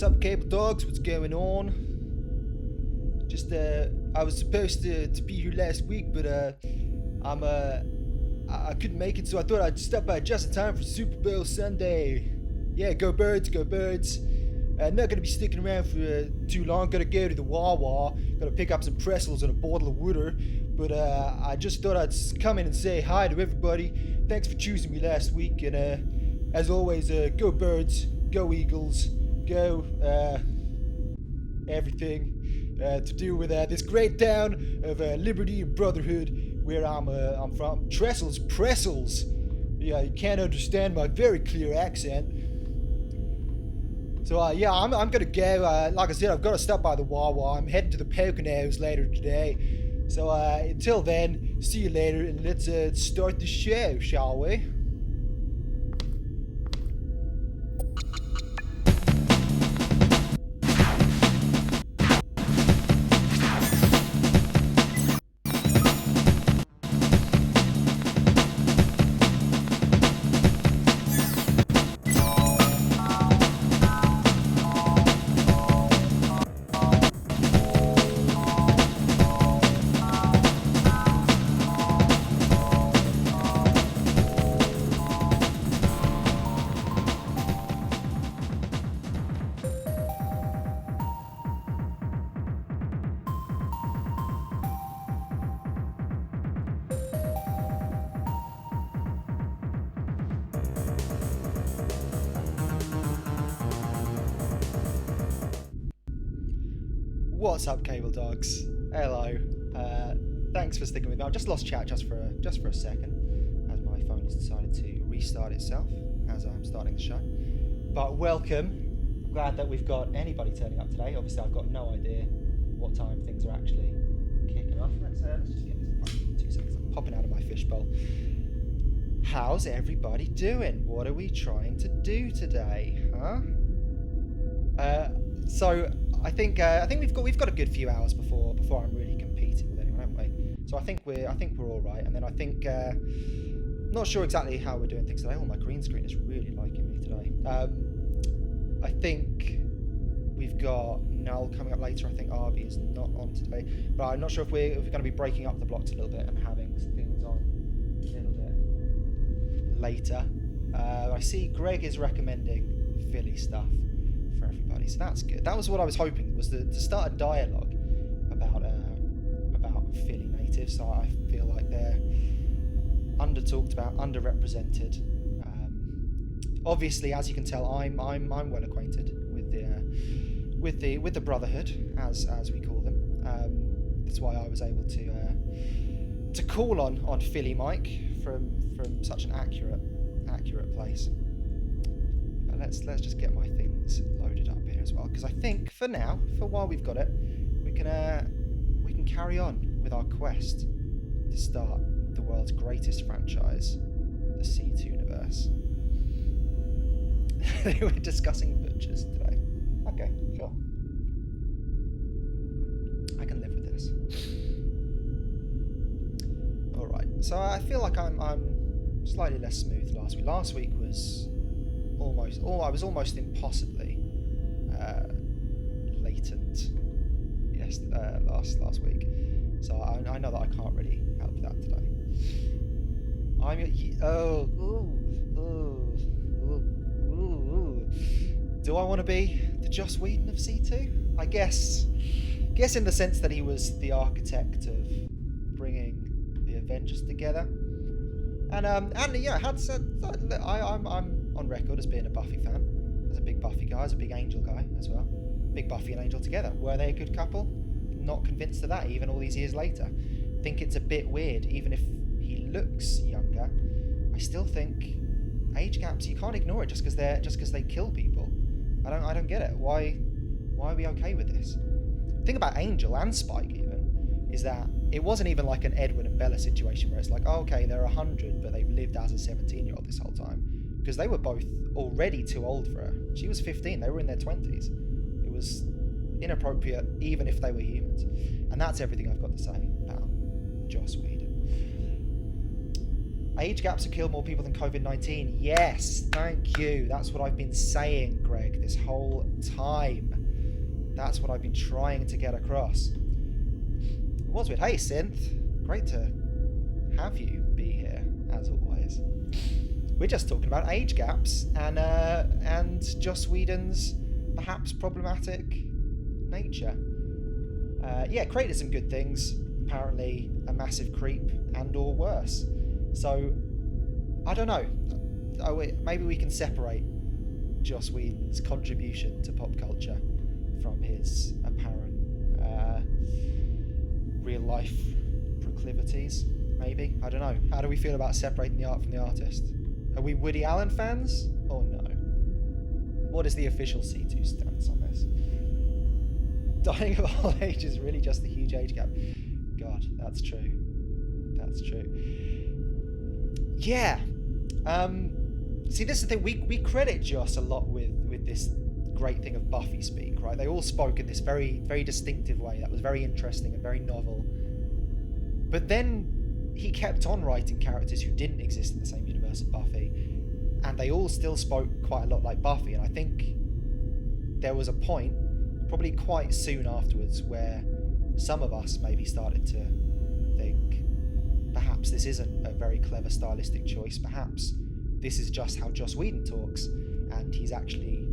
What's up, cable dogs? What's going on? Just I was supposed to be here last week, but I couldn't make it, so I thought I'd stop by just in time for Super Bowl Sunday. Yeah, go Birds, go Birds. Not gonna be sticking around for too long. Gotta go to the Wawa. Gotta pick up some pretzels and a bottle of water. But I just thought I'd come in and say hi to everybody. Thanks for choosing me last week, and as always, go Birds, go Eagles, go everything to do with this great town of Liberty and Brotherhood, where I'm from. Pretzels. Yeah, you can't understand my very clear accent. So yeah, I'm gonna go. Like I said, I've got to stop by the Wawa. I'm heading to the Poconos later today. So until then, see you later, and let's start the show, shall we? What's up, cable dogs? Hello. Thanks for sticking with me. I've just lost chat just for a second, as my phone has decided to restart itself as I'm starting the show. But welcome. I'm glad that we've got anybody turning up today. Obviously, I've got no idea what time things are actually kicking off. Let's just get this. 2 seconds. I'm popping out of my fishbowl. How's everybody doing? What are we trying to do today, huh? So I think we've got a good few hours before I'm really competing with anyone, haven't we? So I think we're all right. And then I think not sure exactly how we're doing things today. Oh, my green screen is really liking me today. I think we've got Null coming up later. I think Arby is not on today, but I'm not sure if we're going to be breaking up the blocks a little bit and having things on a little bit later. I see Greg is recommending Philly stuff for everybody, so that's good. That was what I was hoping, was to start a dialogue about Philly natives. So I feel like they're under-talked about, underrepresented. Obviously, as you can tell, I'm well acquainted with the Brotherhood, as we call them. That's why I was able to call on Philly Mike from such an accurate place. Let's just get my things loaded up here as well, because I think for while we've got it, we can carry on with our quest to start the world's greatest franchise, the C2 universe. We're discussing butchers today. Okay, sure. I can live with this. All right. So I feel like I'm slightly less smooth last week. Last week was I was almost impossibly latent. Yes, last week. So I know that I can't really help that today. Do I want to be the Joss Whedon of C2? I guess in the sense that he was the architect of bringing the Avengers together. And yeah, I'm on record as being a Buffy fan. As a big Buffy guy, as a big Angel guy as well. Big Buffy and Angel together. Were they a good couple? Not convinced of that, even all these years later. Think it's a bit weird, even if he looks younger. I still think age gaps, you can't ignore it just because they kill people. I don't get it. Why are we okay with this? The thing about Angel and Spike even is that it wasn't even like an Edward and Bella situation where it's like, oh, okay, they're 100, but they've lived as a 17-year-old this whole time. Because they were both already too old for her. She was 15, they were in their 20s. It was inappropriate, even if they were humans. And that's everything I've got to say about Joss Whedon. Age gaps have killed more people than COVID-19. Yes, thank you. That's what I've been saying, Greg, this whole time. That's what I've been trying to get across. It was weird. Hey, Synth. Great to have you be here, as always. We're just talking about age gaps and Joss Whedon's perhaps problematic nature. Yeah, created some good things. Apparently a massive creep and or worse. So, I don't know. Maybe we can separate Joss Whedon's contribution to pop culture from his apparent real-life proclivities, maybe? I don't know. How do we feel about separating the art from the artist? Are we Woody Allen fans, or no? What is the official C2 stance on this? Dying of old age is really just a huge age gap. God, that's true. That's true. Yeah. See, this is the thing. We credit Joss a lot with this great thing of Buffy speak, right? They all spoke in this very, very distinctive way that was very interesting and very novel. But then he kept on writing characters who didn't exist in the same universe as Buffy, and they all still spoke quite a lot like Buffy. And I think there was a point, probably quite soon afterwards, where some of us maybe started to think perhaps this isn't a very clever stylistic choice. Perhaps this is just how Joss Whedon talks, and he's actually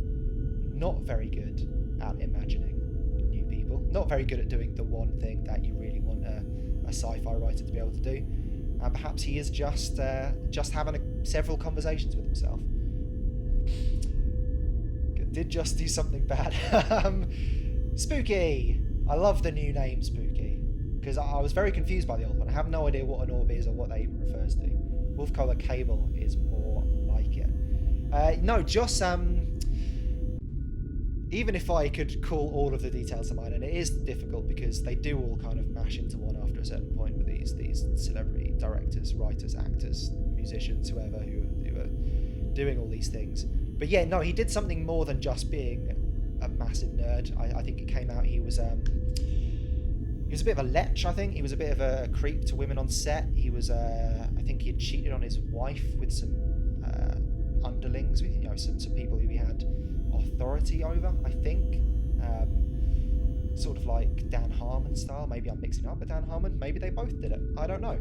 not very good at imagining new people, not very good at doing the one thing that you really want a sci-fi writer to be able to do. And perhaps he is just having several conversations with himself. Did just do something bad. Spooky! I love the new name Spooky, because I was very confused by the old one. I have no idea what an orb is or what that even refers to. Wolf Collar Cable is more like it. No, Joss, even if I could call all of the details to mind, and it is difficult because they do all kind of mash into one after a certain point with these celebrity directors, writers, actors, musicians, whoever who are doing all these things. But yeah, no, he did something more than just being a massive nerd. I think it came out he was a bit of a lech. I think he was a bit of a creep to women on set. He was I think he had cheated on his wife with some underlings, with some people who he had authority over, I think. Sort of like Dan Harmon style. Maybe I'm mixing up with Dan Harmon. Maybe they both did it. I don't know.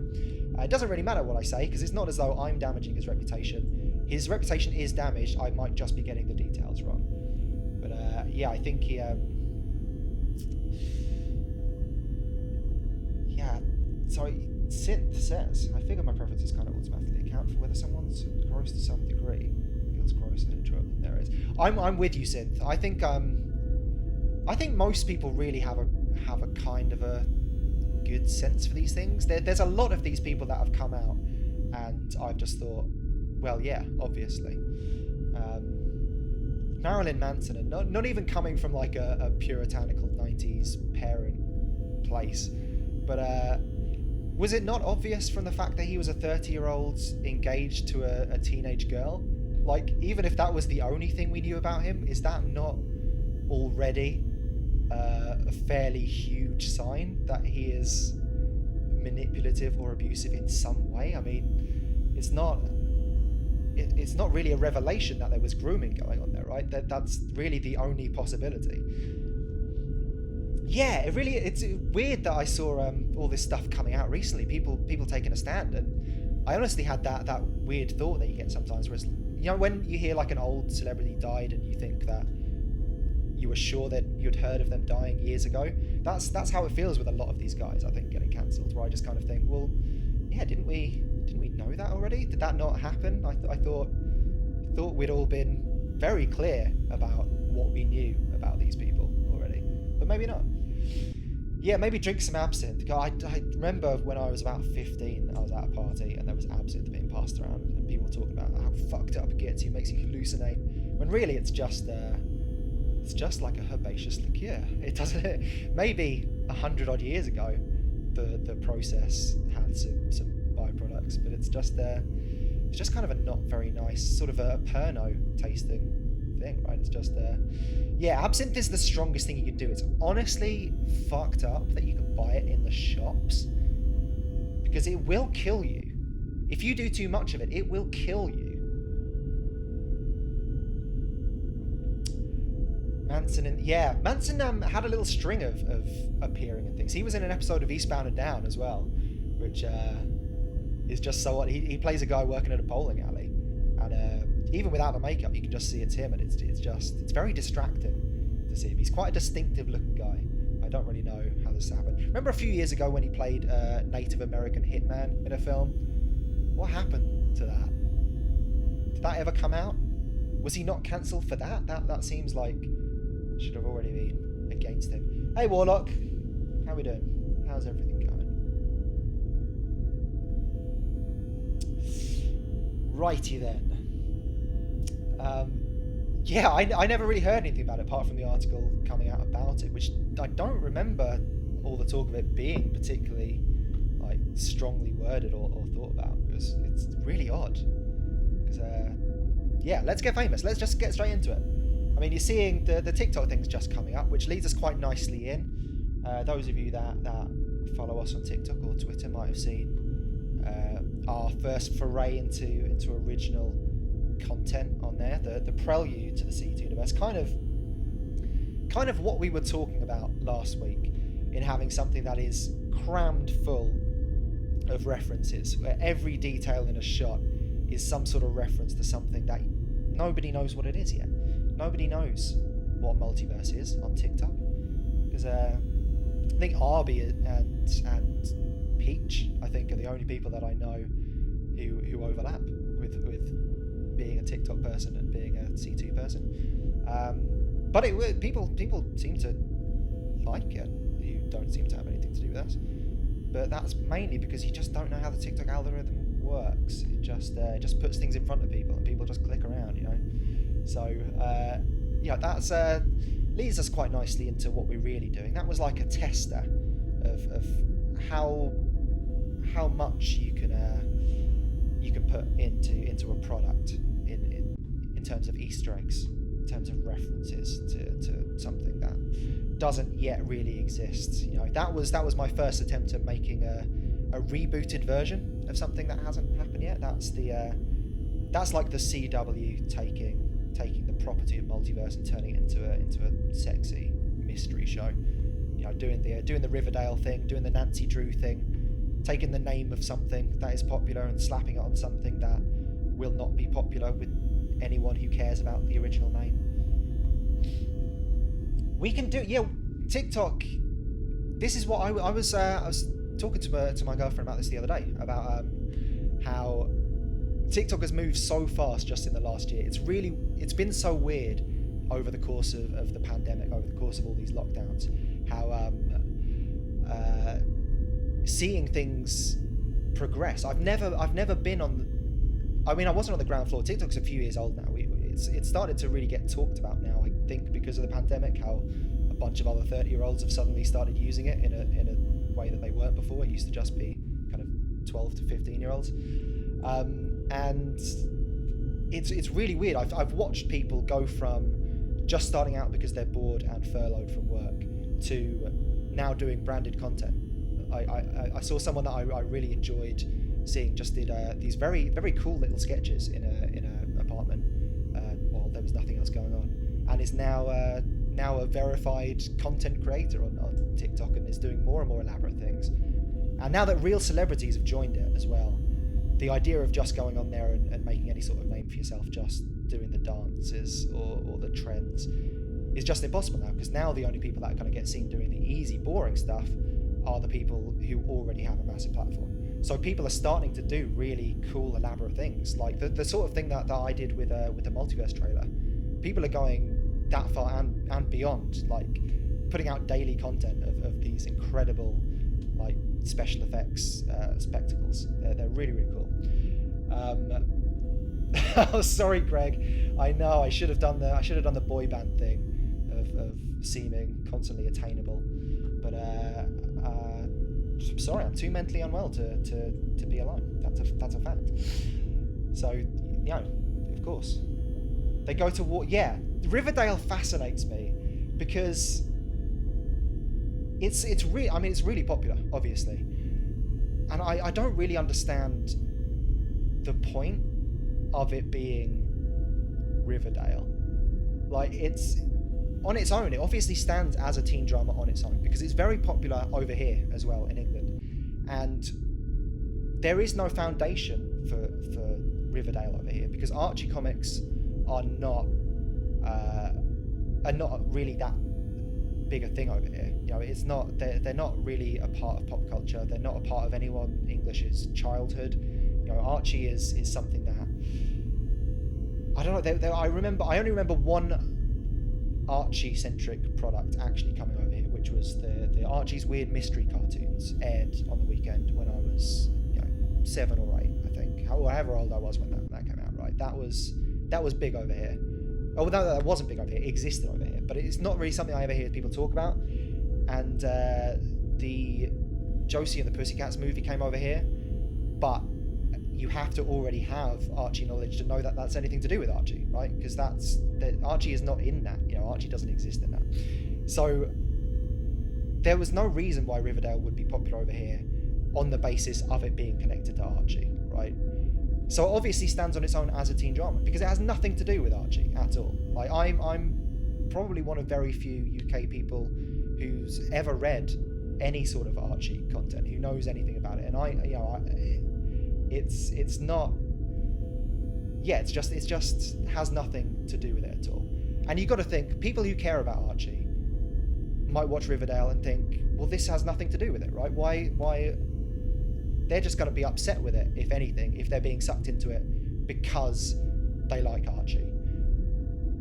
It doesn't really matter what I say, because it's not as though I'm damaging his reputation. His reputation is damaged. I might just be getting the details wrong. But yeah, I think he yeah, so Synth says, I figure my preferences kind of automatically account for whether someone's gross to some degree. Feels gross and enjoyable. There it is. I'm with you, Synth. I think most people really have a kind of a good sense for these things. There's a lot of these people that have come out, and I've just thought, well, yeah, obviously. Marilyn Manson, and not even coming from like a puritanical 90s parent place, but was it not obvious from the fact that he was a 30-year-old engaged to a teenage girl? Like, even if that was the only thing we knew about him, is that not already a fairly huge sign that he is manipulative or abusive in some way? I mean, it's not really a revelation that there was grooming going on there, right? That's really the only possibility. Yeah, it's weird that I saw all this stuff coming out recently, people taking a stand, and I honestly had that weird thought that you get sometimes, where it's, when you hear like an old celebrity died and you think that you were sure that you'd heard of them dying years ago. That's how it feels with a lot of these guys, I think, getting cancelled, where I just kind of think, well, yeah, didn't we know that already? Did that not happen? I thought we'd all been very clear about what we knew about these people already, but maybe not. Yeah, maybe drink some absinthe. I remember when I was about 15, I was at a party and there was absinthe being passed around, and people were talking about how fucked up it gets you, makes you hallucinate, when really it's just like a herbaceous liqueur. It doesn't. Maybe 100 odd years ago, the process had some byproducts, but it's just kind of a not very nice sort of a Pernod tasting thing, right? It's just yeah, absinthe is the strongest thing you can do. It's honestly fucked up that you can buy it in the shops, because it will kill you. If you do too much of it, it will kill you. Manson had a little string of appearing in things. He was in an episode of Eastbound and Down as well, which is just so odd. He plays a guy working at a bowling alley, and even without the makeup, you can just see it's him, and it's very distracting to see him. He's quite a distinctive looking guy. I don't really know how this happened. Remember a few years ago when he played a Native American hitman in a film? What happened to that? Did that ever come out? Was he not cancelled for that? That seems like should have already been against him. Hey Warlock, how we doing? How's everything going? Righty then. I never really heard anything about it apart from the article coming out about it, which I don't remember all the talk of it being particularly like strongly worded or thought about. It's really odd. Because let's get famous. Let's just get straight into it. I mean, you're seeing the TikTok thing's just coming up, which leads us quite nicely in. Those of you that follow us on TikTok or Twitter might have seen our first foray into original content on there, the prelude to the C2 universe, kind of what we were talking about last week, in having something that is crammed full of references, where every detail in a shot is some sort of reference to something that nobody knows what it is yet. Nobody knows what multiverse is on TikTok, because I think Arby and Peach, I think, are the only people that I know who overlap with being a TikTok person and being a C2 person. But people seem to like it who don't seem to have anything to do with us. But that's mainly because you just don't know how the TikTok algorithm works. It just puts things in front of people and people just click around, you know. So that's leads us quite nicely into what we're really doing. That was like a tester of how much you can put into a product in terms of Easter eggs, in terms of references to something that doesn't yet really exist. You know, that was my first attempt at making a rebooted version of something that hasn't happened yet. That's like the CW taking the property of multiverse and turning it into a sexy mystery show. You know, doing the Riverdale thing, doing the Nancy Drew thing, taking the name of something that is popular and slapping it on something that will not be popular with anyone who cares about the original name. We can do TikTok. This is what I was talking to my girlfriend about this the other day, about how TikTok has moved so fast just in the last year. It's been so weird over the course of the pandemic, over the course of all these lockdowns, how seeing things progress. I've never been on. I mean, I wasn't on the ground floor. TikTok's a few years old now. It's started to really get talked about now, I think, because of the pandemic, how a bunch of other 30-year-olds have suddenly started using it in a way that they weren't before. It used to just be kind of 12 to 15-year-olds. And it's really weird. I've watched people go from just starting out because they're bored and furloughed from work to now doing branded content. I saw someone that I really enjoyed seeing just did these very, very cool little sketches in a apartment while there was nothing else going on, and is now a verified content creator on TikTok and is doing more and more elaborate things. And now that real celebrities have joined it as well, the idea of just going on there and making any sort of name for yourself, just doing the dances or the trends, is just impossible now, because now the only people that kind of get seen doing the easy, boring stuff are the people who already have a massive platform. So people are starting to do really cool, elaborate things, like the sort of thing that I did with the multiverse trailer. People are going that far and beyond, like putting out daily content of these incredible, like, special effects spectacles. They're really, really cool. Oh, sorry, Greg. I know I should have done the boy band thing of seeming constantly attainable, but I'm sorry, I'm too mentally unwell to be alone. That's a fact. So, you know, of course, they go to war. Yeah, Riverdale fascinates me because it's really, I mean, it's really popular, obviously, and I don't really understand the point of it being Riverdale. Like, it's on its own, it obviously stands as a teen drama on its own because it's very popular over here as well in England, and there is no foundation for Riverdale over here because Archie comics are not really that big a thing over here. You know, it's not, they're not really a part of pop culture. They're not a part of anyone English's childhood. You know, Archie is something that I don't know. I only remember one Archie-centric product actually coming over here, which was the Archie's Weird Mystery cartoons aired on the weekend when I was 7 or 8, I think, however old I was when that came out. Right, that was big over here. Oh no, that wasn't big over here. It existed over here, but it's not really something I ever hear people talk about. And the Josie and the Pussycats movie came over here, but you have to already have Archie knowledge to know that that's anything to do with Archie, right? Because Archie is not in that. Archie doesn't exist in that. So there was no reason why Riverdale would be popular over here on the basis of it being connected to Archie, right? So it obviously stands on its own as a teen drama because it has nothing to do with Archie at all. Like, I'm probably one of very few UK people who's ever read any sort of Archie content, who knows anything about it, and it's not. Yeah, it's just has nothing to do with it at all. And you got to think, people who care about Archie might watch Riverdale and think, well, this has nothing to do with it, right? Why? They're just going to be upset with it, if anything, if they're being sucked into it because they like Archie.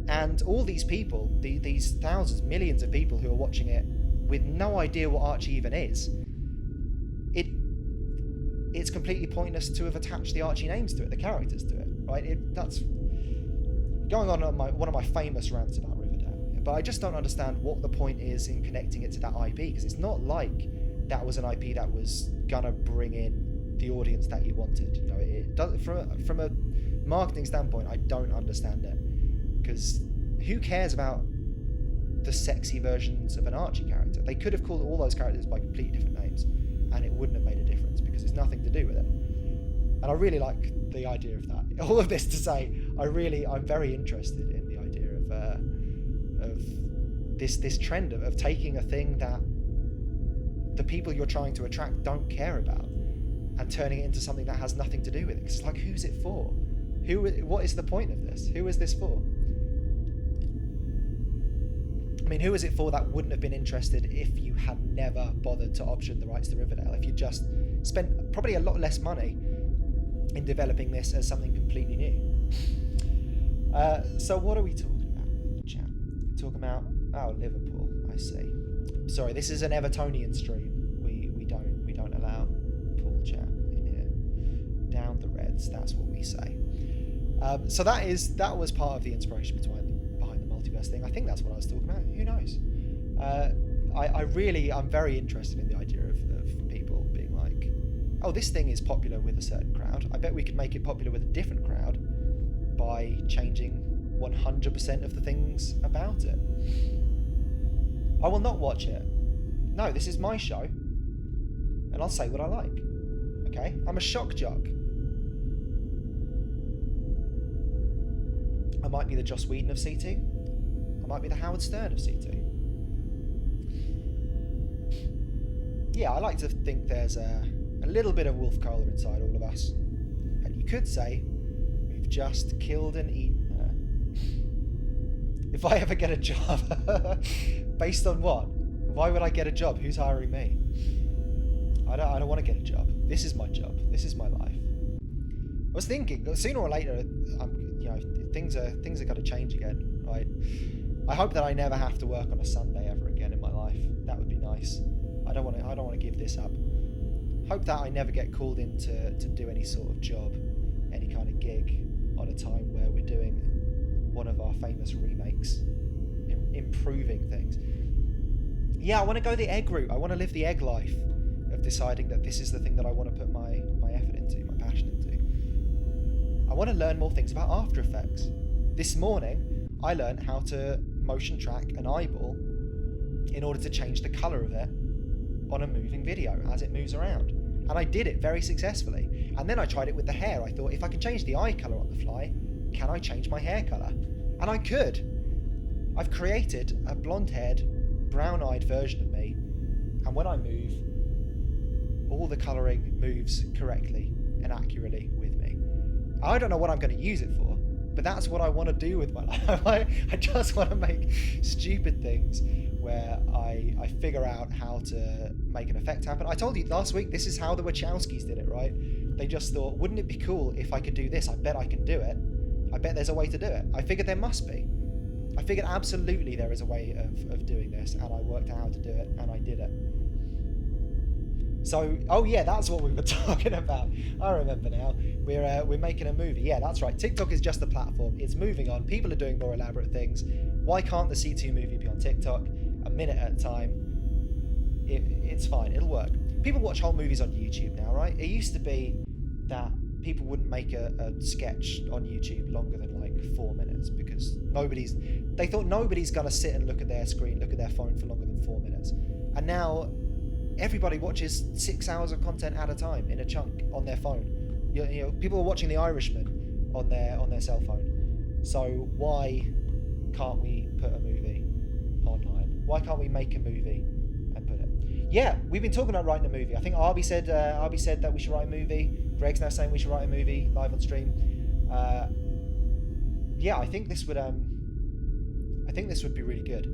And all these people, these thousands, millions of people who are watching it with no idea what Archie even is, it's completely pointless to have attached the Archie names to it, the characters to it, right? That's going on one of my famous rants about Riverdale, but I just don't understand what the point is in connecting it to that IP, because it's not like that was an IP that was gonna bring in the audience that you wanted. It does, from a marketing standpoint, I don't understand it, because who cares about the sexy versions of an Archie character? They could have called all those characters by completely different names, and it wouldn't have made a difference because it's nothing to do with it. And I really like the idea of that. All of this to say, I'm very interested in the idea of this trend of taking a thing that the people you're trying to attract don't care about and turning it into something that has nothing to do with it. Because it's like, who's it for? What is the point of this? Who is this for? I mean, who is it for that wouldn't have been interested if you had never bothered to option the rights to Riverdale? If you just spent probably a lot less money in developing this as something completely new. So what are we talking about in the chat? We're talking about Liverpool. I see. Sorry, this is an Evertonian stream. We don't allow pool chat in here. Down the Reds. That's what we say. So that was part of the inspiration behind the multiverse thing. I think that's what I was talking about. Who knows? I'm very interested in the idea of people being like, oh, this thing is popular with a certain crowd. I bet we could make it popular with a different crowd by changing 100% of the things about it. I will not watch it. No, this is my show, and I'll say what I like. Okay? I'm a shock jock. I might be the Joss Whedon of C2. I might be the Howard Stern of C2. Yeah, I like to think there's a little bit of Wolf Kohler inside all of us. And you could say, we've just killed and eaten her. If I ever get a job, based on what? Why would I get a job? Who's hiring me? I don't want to get a job. This is my job. This is my life. I was thinking, sooner or later, things are going to change again, right? I hope that I never have to work on a Sunday ever again in my life. That would be nice. I don't want to give this up. Hope that I never get called in to do any sort of job, any kind of gig on a time where we're doing one of our famous remakes, improving things. Yeah, I want to go the egg route. I want to live the egg life of deciding that this is the thing that I want to put my effort into, my passion into. I want to learn more things about After Effects. This morning, I learned how to motion track an eyeball in order to change the colour of it on a moving video as it moves around. And I did it very successfully. And then I tried it with the hair. I thought, if I can change the eye colour on the fly, can I change my hair colour? And I could. I've created a blonde-haired, brown-eyed version of me. And when I move, all the colouring moves correctly and accurately with me. I don't know what I'm going to use it for, but that's what I want to do with my life. I just want to make stupid things where I figure out how to make an effect happen. I told you last week, this is how the Wachowskis did it, right? They just thought, wouldn't it be cool if I could do this? I bet I can do it. I bet there's a way to do it. I figured there must be. I figured absolutely there is a way of doing this, and I worked out how to do it, and I did it. So, oh yeah, that's what we were talking about. I remember now. We're making a movie. Yeah, that's right. TikTok is just a platform. It's moving on. People are doing more elaborate things. Why can't the C2 movie be on TikTok? A minute at a time. It's fine. It'll work. People watch whole movies on YouTube now, right? It used to be that people wouldn't make a sketch on YouTube longer than like 4 minutes because they thought nobody's gonna sit and look at their screen, look at their phone for longer than 4 minutes. And now everybody watches 6 hours of content at a time in a chunk on their phone. You know, people are watching The Irishman on their cell phone. So why can't we put a movie online? Why can't we make a movie and put it? Yeah, we've been talking about writing a movie. I think Arby said that we should write a movie. Greg's now saying we should write a movie live on stream. Yeah, I think this would be really good.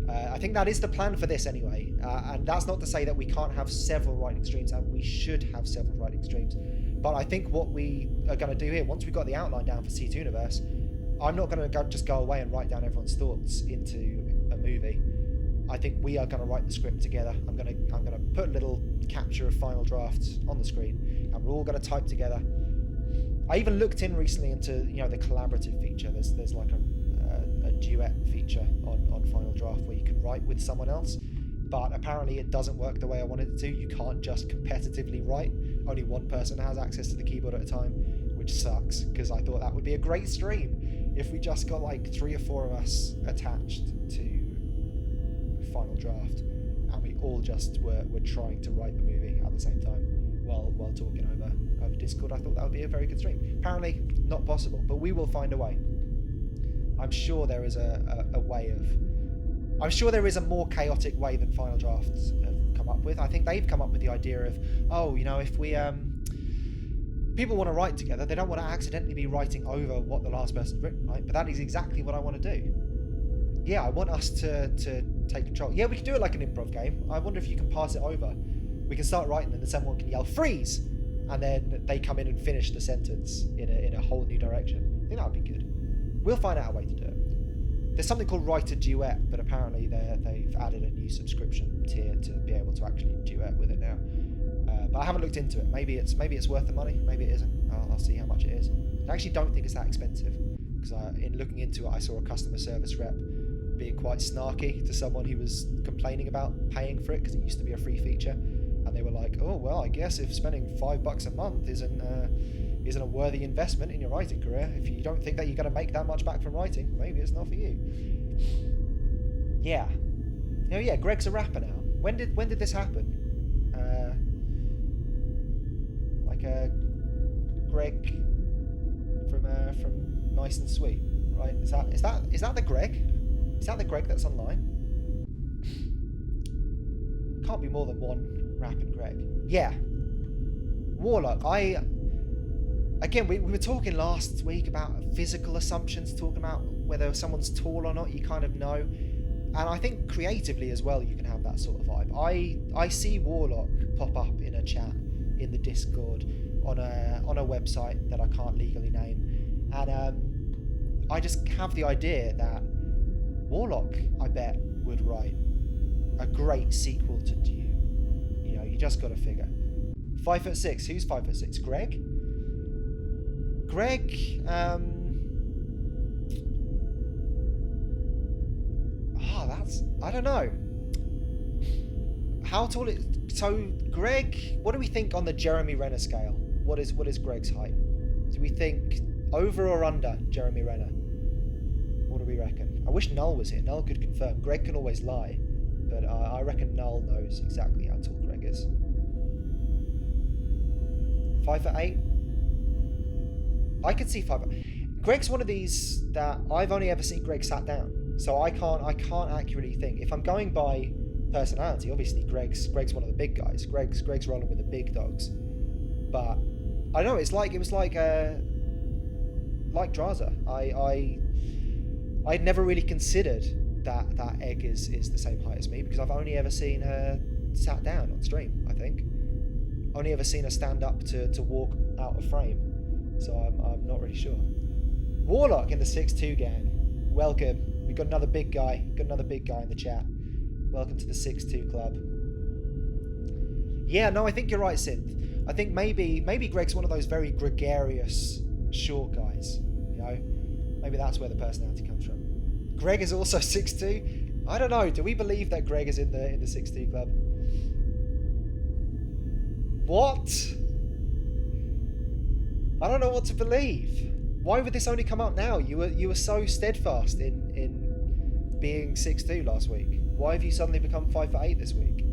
I think that is the plan for this anyway, and that's not to say that we can't have several writing streams, and we should have several writing streams. But I think what we are going to do here, once we've got the outline down for C2 Universe, I'm not going to just go away and write down everyone's thoughts into a movie. I think we are going to write the script together. I'm going to put a little capture of final drafts on the screen, and we're all going to type together. I even looked in recently into the collaborative feature. There's like a duet feature on Final Draft where you can write with someone else, but apparently it doesn't work the way I wanted it to. You can't just competitively write. Only one person has access to the keyboard at a time, which sucks because I thought that would be a great stream if we just got like 3 or 4 of us attached to Final Draft and we all just were trying to write the movie at the same time while talking over Discord. I thought that would be a very good stream. Apparently not possible, but we will find a way. I'm sure there is a way of... I'm sure there is a more chaotic way than Final Drafts have come up with. I think they've come up with the idea of, if we... people want to write together, they don't want to accidentally be writing over what the last person's written, right? But that is exactly what I want to do. Yeah, I want us to take control. Yeah, we can do it like an improv game. I wonder if you can pass it over. We can start writing and then someone can yell, freeze! And then they come in and finish the sentence in a whole new direction. I think that would be good. We'll find out a way to do it. There's something called Write a Duet, but apparently they've added a new subscription tier to be able to actually duet with it now. But I haven't looked into it. Maybe it's worth the money. Maybe it isn't. I'll see how much it is. I actually don't think it's that expensive because in looking into it, I saw a customer service rep being quite snarky to someone who was complaining about paying for it because it used to be a free feature, and they were like, "Oh well, I guess if spending $5 a month isn't a worthy investment in your writing career, if you don't think that you're going to make that much back from writing, maybe it's not for you." Yeah. Yeah, Greg's a rapper now. When did this happen? Greg from Nice and Sweet, right? Is that the Greg? Is that the Greg that's online? Can't be more than one rapping Greg. Yeah. Warlock. Again, we were talking last week about physical assumptions, talking about whether someone's tall or not, you kind of know. And I think creatively as well, you can have that sort of vibe. I see Warlock pop up in a chat in the Discord on a website that I can't legally name. And I just have the idea that Warlock, I bet, would write a great sequel to Dune. You just got to figure. 5'6". Who's 5'6"? Greg? I don't know. How tall is... So, Greg, what do we think on the Jeremy Renner scale? What is Greg's height? Do we think over or under Jeremy Renner? What do we reckon? I wish Null was here. Null could confirm. Greg can always lie. But I reckon Null knows exactly how tall Greg is. 5'8". I could see 5. Greg's one of these that I've only ever seen Greg sat down, so I can't accurately think. If I'm going by personality, obviously Greg's one of the big guys. Greg's rolling with the big dogs. But I don't know. It was like Draza. I'd never really considered that Egg is the same height as me, because I've only ever seen her sat down on stream. I think only ever seen her stand up to walk out of frame. So I'm not really sure. Warlock in the 6'2" gang. Welcome. We got another big guy. Got another big guy in the chat. Welcome to the 6'2" club. Yeah, no, I think you're right, Synth. I think maybe Greg's one of those very gregarious short guys. You know, maybe that's where the personality comes from. Greg is also 6'2". I don't know. Do we believe that Greg is in the 6'2" club? What? I don't know what to believe. Why would this only come up now? You were so steadfast in being 6'2" last week. Why have you suddenly become 5'8" this week?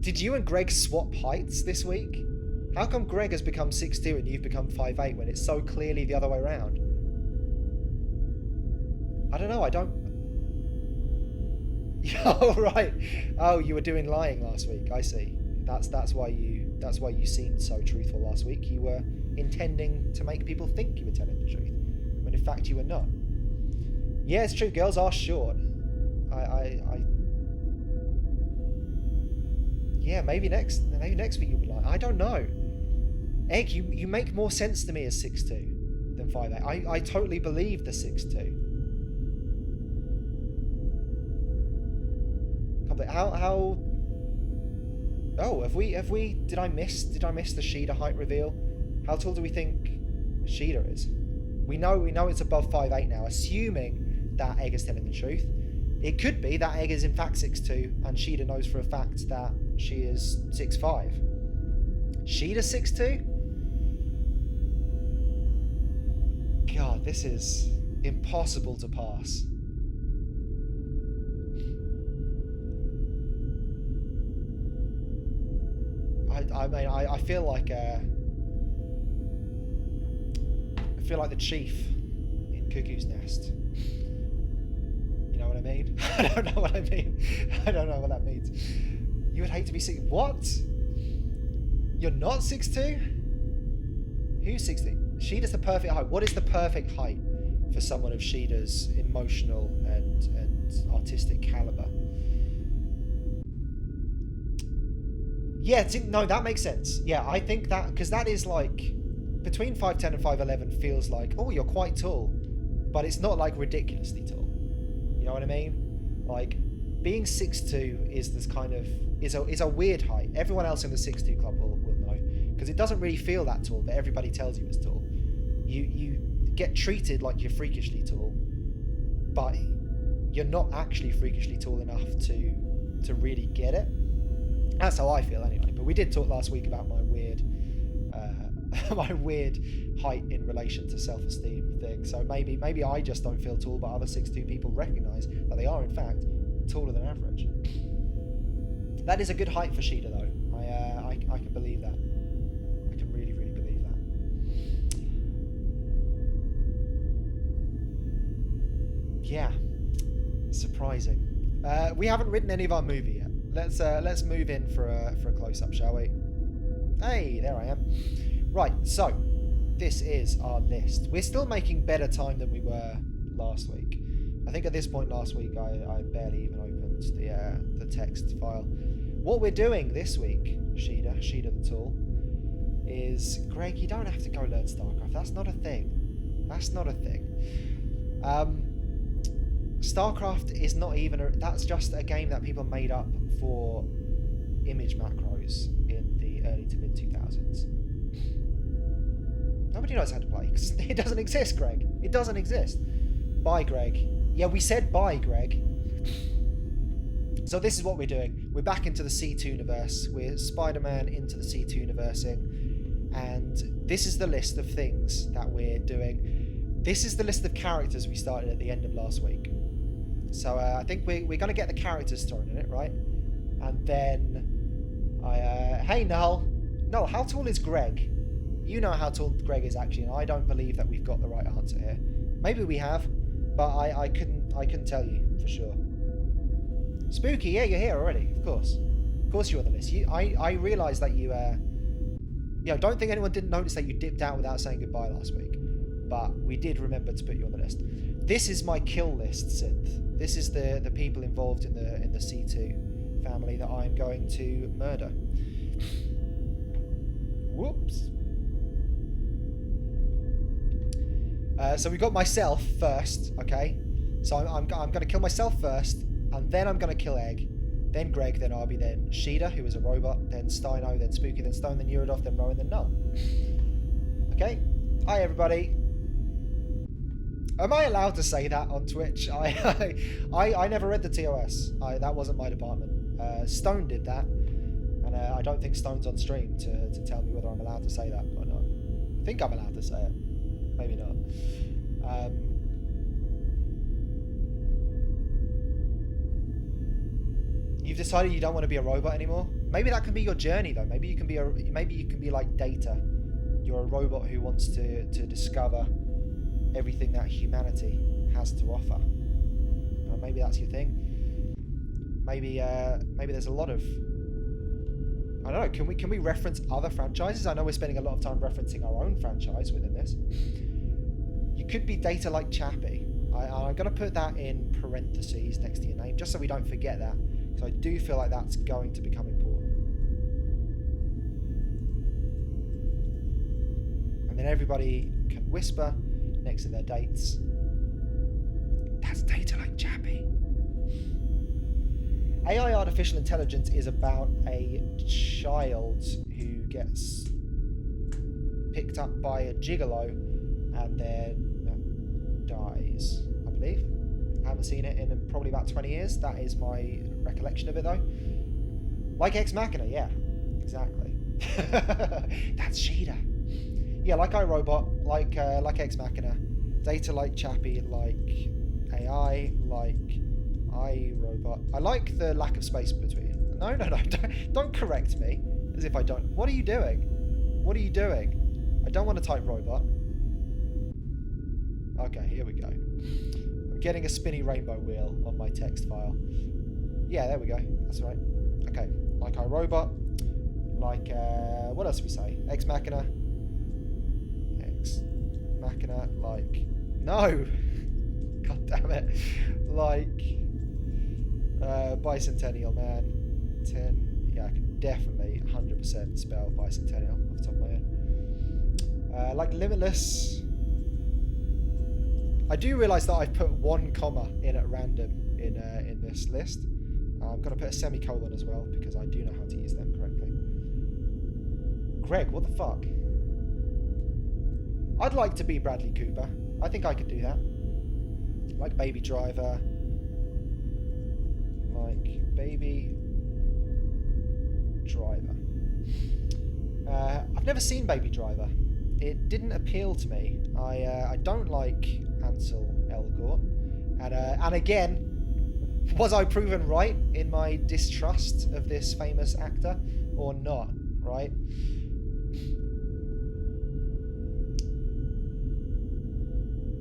Did you and Greg swap heights this week? How come Greg has become 6'2" and you've become 5'8" when it's so clearly the other way around? I don't know. I don't. Oh right. Oh, you were doing lying last week. I see. That's why you seemed so truthful last week. You were intending to make people think you were telling the truth, when in fact you were not. Yeah, it's true. Girls are short. Yeah, maybe next week you'll be like, I don't know. Egg, you make more sense to me as 6'2" than 5'8". I totally believe the 6'2". How? Oh, have we? Did I miss the Sheeda height reveal? How tall do we think Sheeda is? We know it's above 5'8" now, assuming that Egg is telling the truth. It could be that Egg is in fact 6'2", and Sheeda knows for a fact that she is 6'5". Sheeda 6'2"? God, this is impossible to pass. I mean, I feel like the chief in Cuckoo's Nest. You know what I mean? I don't know what I mean. I don't know what that means. You would hate to be 6. What? You're not 6'2"? Who's 6'2"? Sheeda's the perfect height. What is the perfect height for someone of Sheeda's emotional and artistic caliber? Yeah, no, that makes sense. Yeah, I think that, because that is like, between 5'10" and 5'11" feels like, oh, you're quite tall, but it's not like ridiculously tall. You know what I mean? Like, being 6'2" is this kind of, is a weird height. Everyone else in the 6'2" club will know, because it doesn't really feel that tall, but everybody tells you it's tall. You get treated like you're freakishly tall, but you're not actually freakishly tall enough to really get it. That's how I feel anyway. But we did talk last week about my weird height in relation to self-esteem thing. So maybe I just don't feel tall, but other 6'2" people recognise that they are in fact taller than average. That is a good height for Sheeda though. I can believe that. I can really believe that. Yeah, surprising. We haven't written any of our movie yet. Let's move in for a close-up, shall we? Hey, there I am. Right, so this is our list. We're still making better time than we were last week. I think at this point last week I barely even opened the text file. What we're doing this week, Sheeda the Tool, is, Greg, you don't have to go learn StarCraft. That's not a thing. That's not a thing. StarCraft is not even that's just a game that people made up for image macros in the early to mid 2000s. Nobody knows how to play. It doesn't exist, Greg. It doesn't exist. Bye, Greg. Yeah, we said bye, Greg. So this is what we're doing. We're back into the C2-universe. We're Spider-Man into the C2-universing. And this is the list of things that we're doing. This is the list of characters we started at the end of last week. So I think we're going to get the characters thrown in it, right? And then hey Null, No, how tall is Greg? You know how tall Greg is actually, and I don't believe that we've got the right answer here. Maybe we have, but I couldn't tell you for sure. Spooky, yeah, you're here already. Of course you're on the list. I realised that you don't think anyone didn't notice that you dipped out without saying goodbye last week, but we did remember to put you on the list. This is my kill list, Synth. This is the people involved in the C2 family that I'm going to murder. Whoops. So we got myself first, okay? So I'm going to kill myself first, and then I'm going to kill Egg, then Greg, then Arby, then Sheeda, who is a robot, then Steino, then Spooky, then Stone, then Urodov, then Rowan, then Null. Okay? Hi, everybody. Am I allowed to say that on Twitch? I never read the TOS. That wasn't my department. Stone did that, and I don't think Stone's on stream to tell me whether I'm allowed to say that or not. I think I'm allowed to say it. Maybe not. You've decided you don't want to be a robot anymore. Maybe that can be your journey, though. Maybe you can be like Data. You're a robot who wants to discover everything that humanity has to offer. Maybe that's your thing. Maybe there's a lot of, I don't know. Can we reference other franchises? I know we're spending a lot of time referencing our own franchise within this. You could be Data like Chappie. I'm going to put that in parentheses next to your name, just so we don't forget that. So I do feel like that's going to become important. And then everybody can whisper next to their dates. That's Data like Chappie. AI artificial intelligence is about a child who gets picked up by a gigolo and then dies, I believe. I haven't seen it in probably about 20 years. That is my recollection of it, though. Like Ex Machina, yeah, exactly. That's Sheeda. Yeah, like iRobot, like Ex Machina, Data like Chappie, like AI, like iRobot. I like the lack of space between. No, don't correct me as if I don't. What are you doing? What are you doing? I don't want to type robot. Okay, here we go. I'm getting a spinny rainbow wheel on my text file. Yeah, there we go. That's right. Okay, like iRobot, like what else do we say? Ex Machina. Ex Machina, like no. God damn it. Like Bicentennial Man. 10. Yeah, I can definitely 100% spell Bicentennial off the top of my head. Like Limitless. I do realise that I've put one comma in at random in this list. I'm going to put a semicolon as well because I do know how to use them correctly. Greg, what the fuck? I'd like to be Bradley Cooper. I think I could do that. Like Baby Driver. Like Baby Driver. I've never seen Baby Driver. It didn't appeal to me. I don't like Ansel Elgort. And again, was I proven right in my distrust of this famous actor or not, right?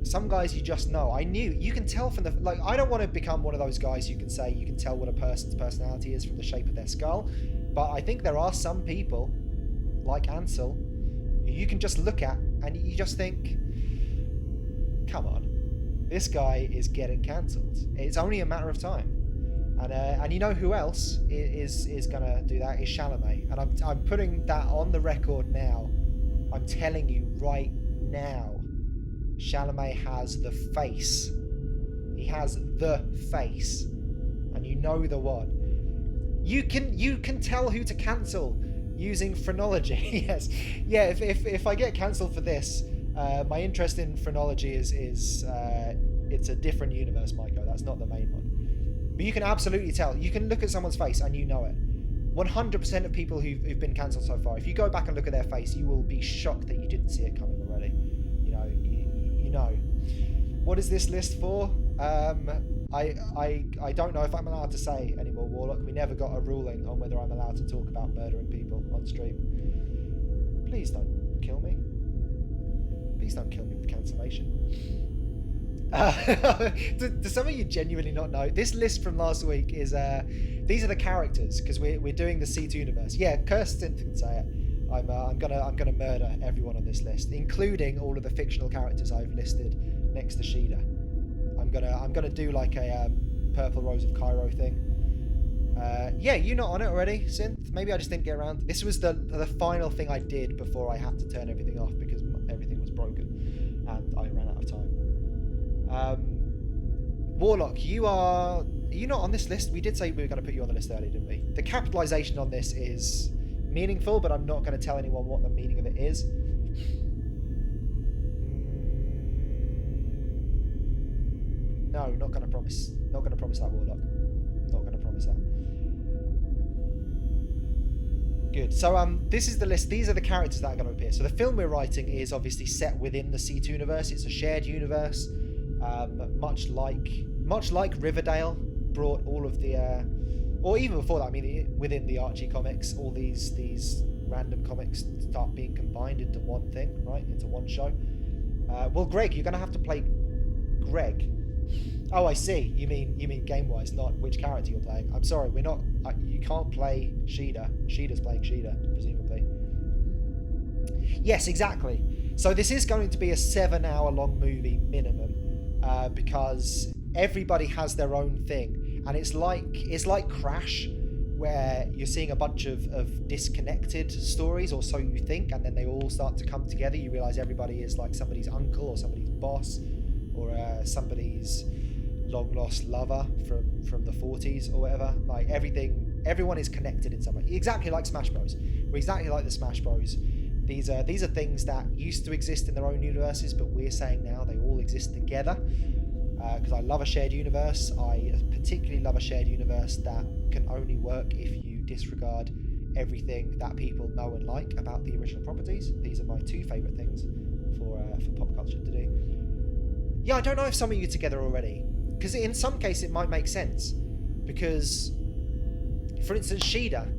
Some guys you just know. I knew. You can tell from the... Like, I don't want to become one of those guys who can say you can tell what a person's personality is from the shape of their skull. But I think there are some people, like Ansel, who you can just look at and you just think, come on, this guy is getting cancelled. It's only a matter of time. And you know who else is going to do that? Is Chalamet. And I'm putting that on the record now. I'm telling you right now. Chalamet has the face. He has the face. And you know the one. You can tell who to cancel using phrenology. Yes. Yeah, if I get cancelled for this, my interest in phrenology is it's a different universe, MikeO. That's not the main one. But you can absolutely tell. You can look at someone's face and you know it. 100% of people who've been cancelled so far, if you go back and look at their face, you will be shocked that you didn't see it coming already. You know. What is this list for? I don't know if I'm allowed to say anymore, Warlock. We never got a ruling on whether I'm allowed to talk about murdering people on stream. Please don't kill me. Please don't kill me with cancellation. Do some of you genuinely not know? This list from last week is these are the characters, because we're doing the C2 universe. Yeah, Kirsten can say it. I'm gonna murder everyone on this list, including all of the fictional characters I've listed next to Sheeda. I'm gonna do like a Purple Rose of Cairo thing. Yeah, you not on it already, Synth? Maybe I just didn't get around. This was the final thing I did before I had to turn everything off because everything was broken and I ran out of time. Warlock, are you not on this list? We did say we were going to put you on the list earlier, didn't we? The capitalization on this is meaningful, but I'm not going to tell anyone what the meaning of it is. No, not going to promise. Not going to promise that, Warlock. Not going to promise that. Good. So this is the list. These are the characters that are going to appear. So the film we're writing is obviously set within the C2 universe. It's a shared universe. Much like Riverdale brought all of the, or even before that, I mean, within the Archie comics, all these random comics start being combined into one thing, right? Into one show. Well, Greg, you're going to have to play Greg. Oh, I see. You mean game-wise, not which character you're playing. I'm sorry, we're not. You can't play Sheeda. Sheeda's playing Sheeda, presumably. Yes, exactly. So this is going to be a 7-hour-long movie minimum. Because everybody has their own thing, and it's like Crash, where you're seeing a bunch of disconnected stories, or so you think, and then they all start to come together. You realize everybody is like somebody's uncle or somebody's boss, or somebody's long lost lover from the 40s or whatever. Like everyone is connected in some way, exactly like Smash Bros. We're exactly like the Smash Bros. These are things that used to exist in their own universes, but we're saying now they all exist together. Because I love a shared universe. I particularly love a shared universe that can only work if you disregard everything that people know and like about the original properties. These are my two favourite things for pop culture to do. Yeah, I don't know if some of you are together already, because in some case it might make sense. Because, for instance, Sheeda,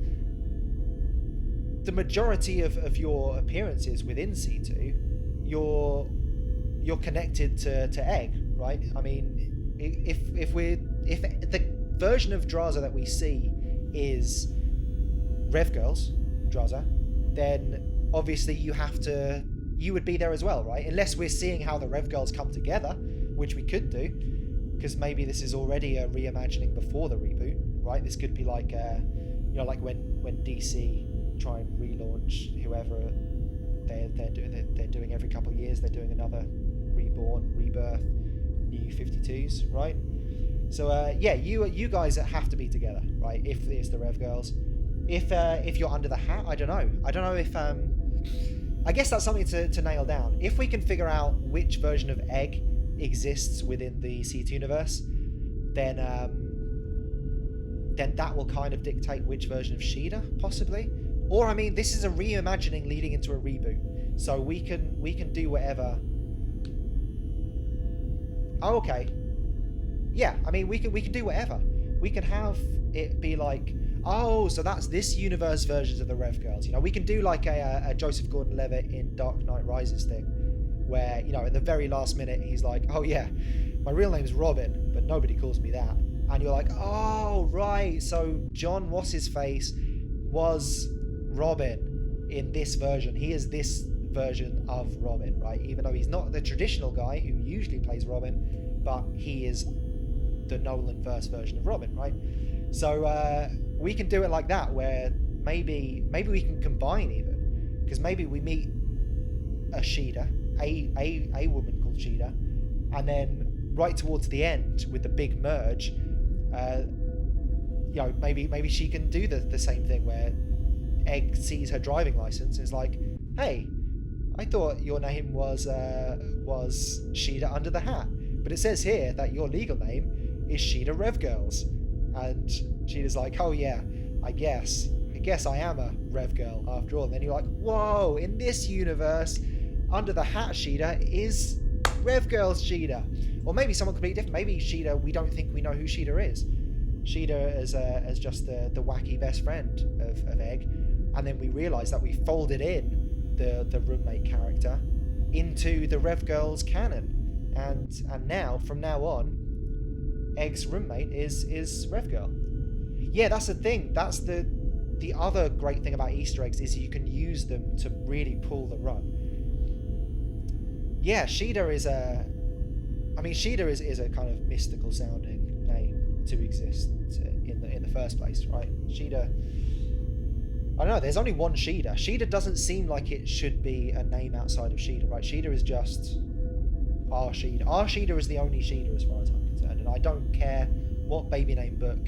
the majority of your appearances within C2, you're connected to Egg, right? I mean, if the version of Draza that we see is Rev Girls Draza, then obviously you would be there as well, right? Unless we're seeing how the Rev Girls come together, which we could do, because maybe this is already a reimagining before the reboot, right? This could be like like when DC try and relaunch whoever they're doing every couple of years. They're doing another rebirth, new 52s, right? So yeah, you guys have to be together, right? If it's the Rev Girls, if you're under the hat, I don't know if I guess that's something to nail down. If we can figure out which version of Egg exists within the C2 universe, then that will kind of dictate which version of Sheeda, possibly. Or, I mean, this is a reimagining leading into a reboot, so we can do whatever. Oh, okay. Yeah, I mean, we can do whatever. We can have it be like, oh, so that's this universe versions of the Rev Girls. We can do like a Joseph Gordon-Levitt in Dark Knight Rises thing, where in the very last minute he's like, oh yeah, my real name's Robin, but nobody calls me that. And you're like, oh right, so John What's-His-Face was Robin in this version. He is this version of Robin, right? Even though he's not the traditional guy who usually plays Robin, but he is the Nolan-verse version of Robin, right? So we can do it like that, where maybe we can combine even, because maybe we meet a Sheeda, a woman called Sheeda, and then right towards the end with the big merge, maybe she can do the same thing where Egg sees her driving license and is like, hey, I thought your name was Sheeda Under the Hat, but it says here that your legal name is Sheeda Rev Girls. And Sheeda's like, oh yeah, I guess I am a Rev Girl after all. And then you're like, whoa, in this universe, Under the Hat Sheeda is Rev Girl's Sheeta. Or maybe someone completely different. Maybe Sheeta, we don't think we know who Sheeta is. Sheeta as just the wacky best friend of Egg. And then we realise that we folded in the roommate character into the Rev Girl's canon. And now, from now on, Egg's roommate is Rev Girl. Yeah, that's the thing. That's the other great thing about Easter eggs is you can use them to really pull the rug. Yeah, Sheeta is a kind of mystical sounding name to exist in the first place, right? Sheeta, I don't know, there's only one Sheeta. Sheeta doesn't seem like it should be a name outside of Sheeta, right? Sheeta is just our Sheeta. Our Sheeta is the only Sheeta as far as I'm concerned, and I don't care what baby name book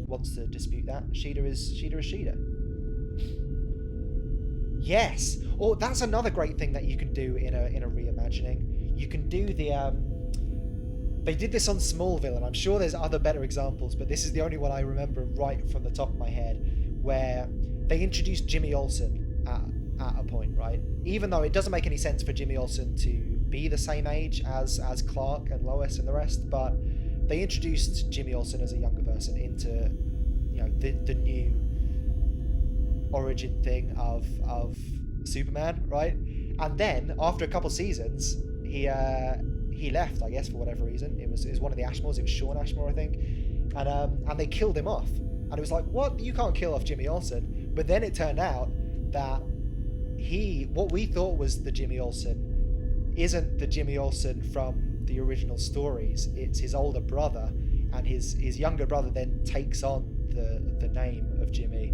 wants to dispute that. Sheeta is Sheeta. Yes. Or that's another great thing that you can do in a reimagining. You can do the they did this on Smallville, and I'm sure there's other better examples, but this is the only one I remember right from the top of my head, where they introduced Jimmy Olsen at a point, right? Even though it doesn't make any sense for Jimmy Olsen to be the same age as Clark and Lois and the rest, but they introduced Jimmy Olsen as a younger person into, you know, the new origin thing of Superman, right? And then after a couple seasons, he left, I guess, for whatever reason. It was one of the Ashmores. It was Sean Ashmore, I think, and they killed him off. And it was like, what? You can't kill off Jimmy Olsen. But then it turned out that what we thought was the Jimmy Olsen isn't the Jimmy Olsen from the original stories. It's his older brother, and his younger brother then takes on the name of Jimmy,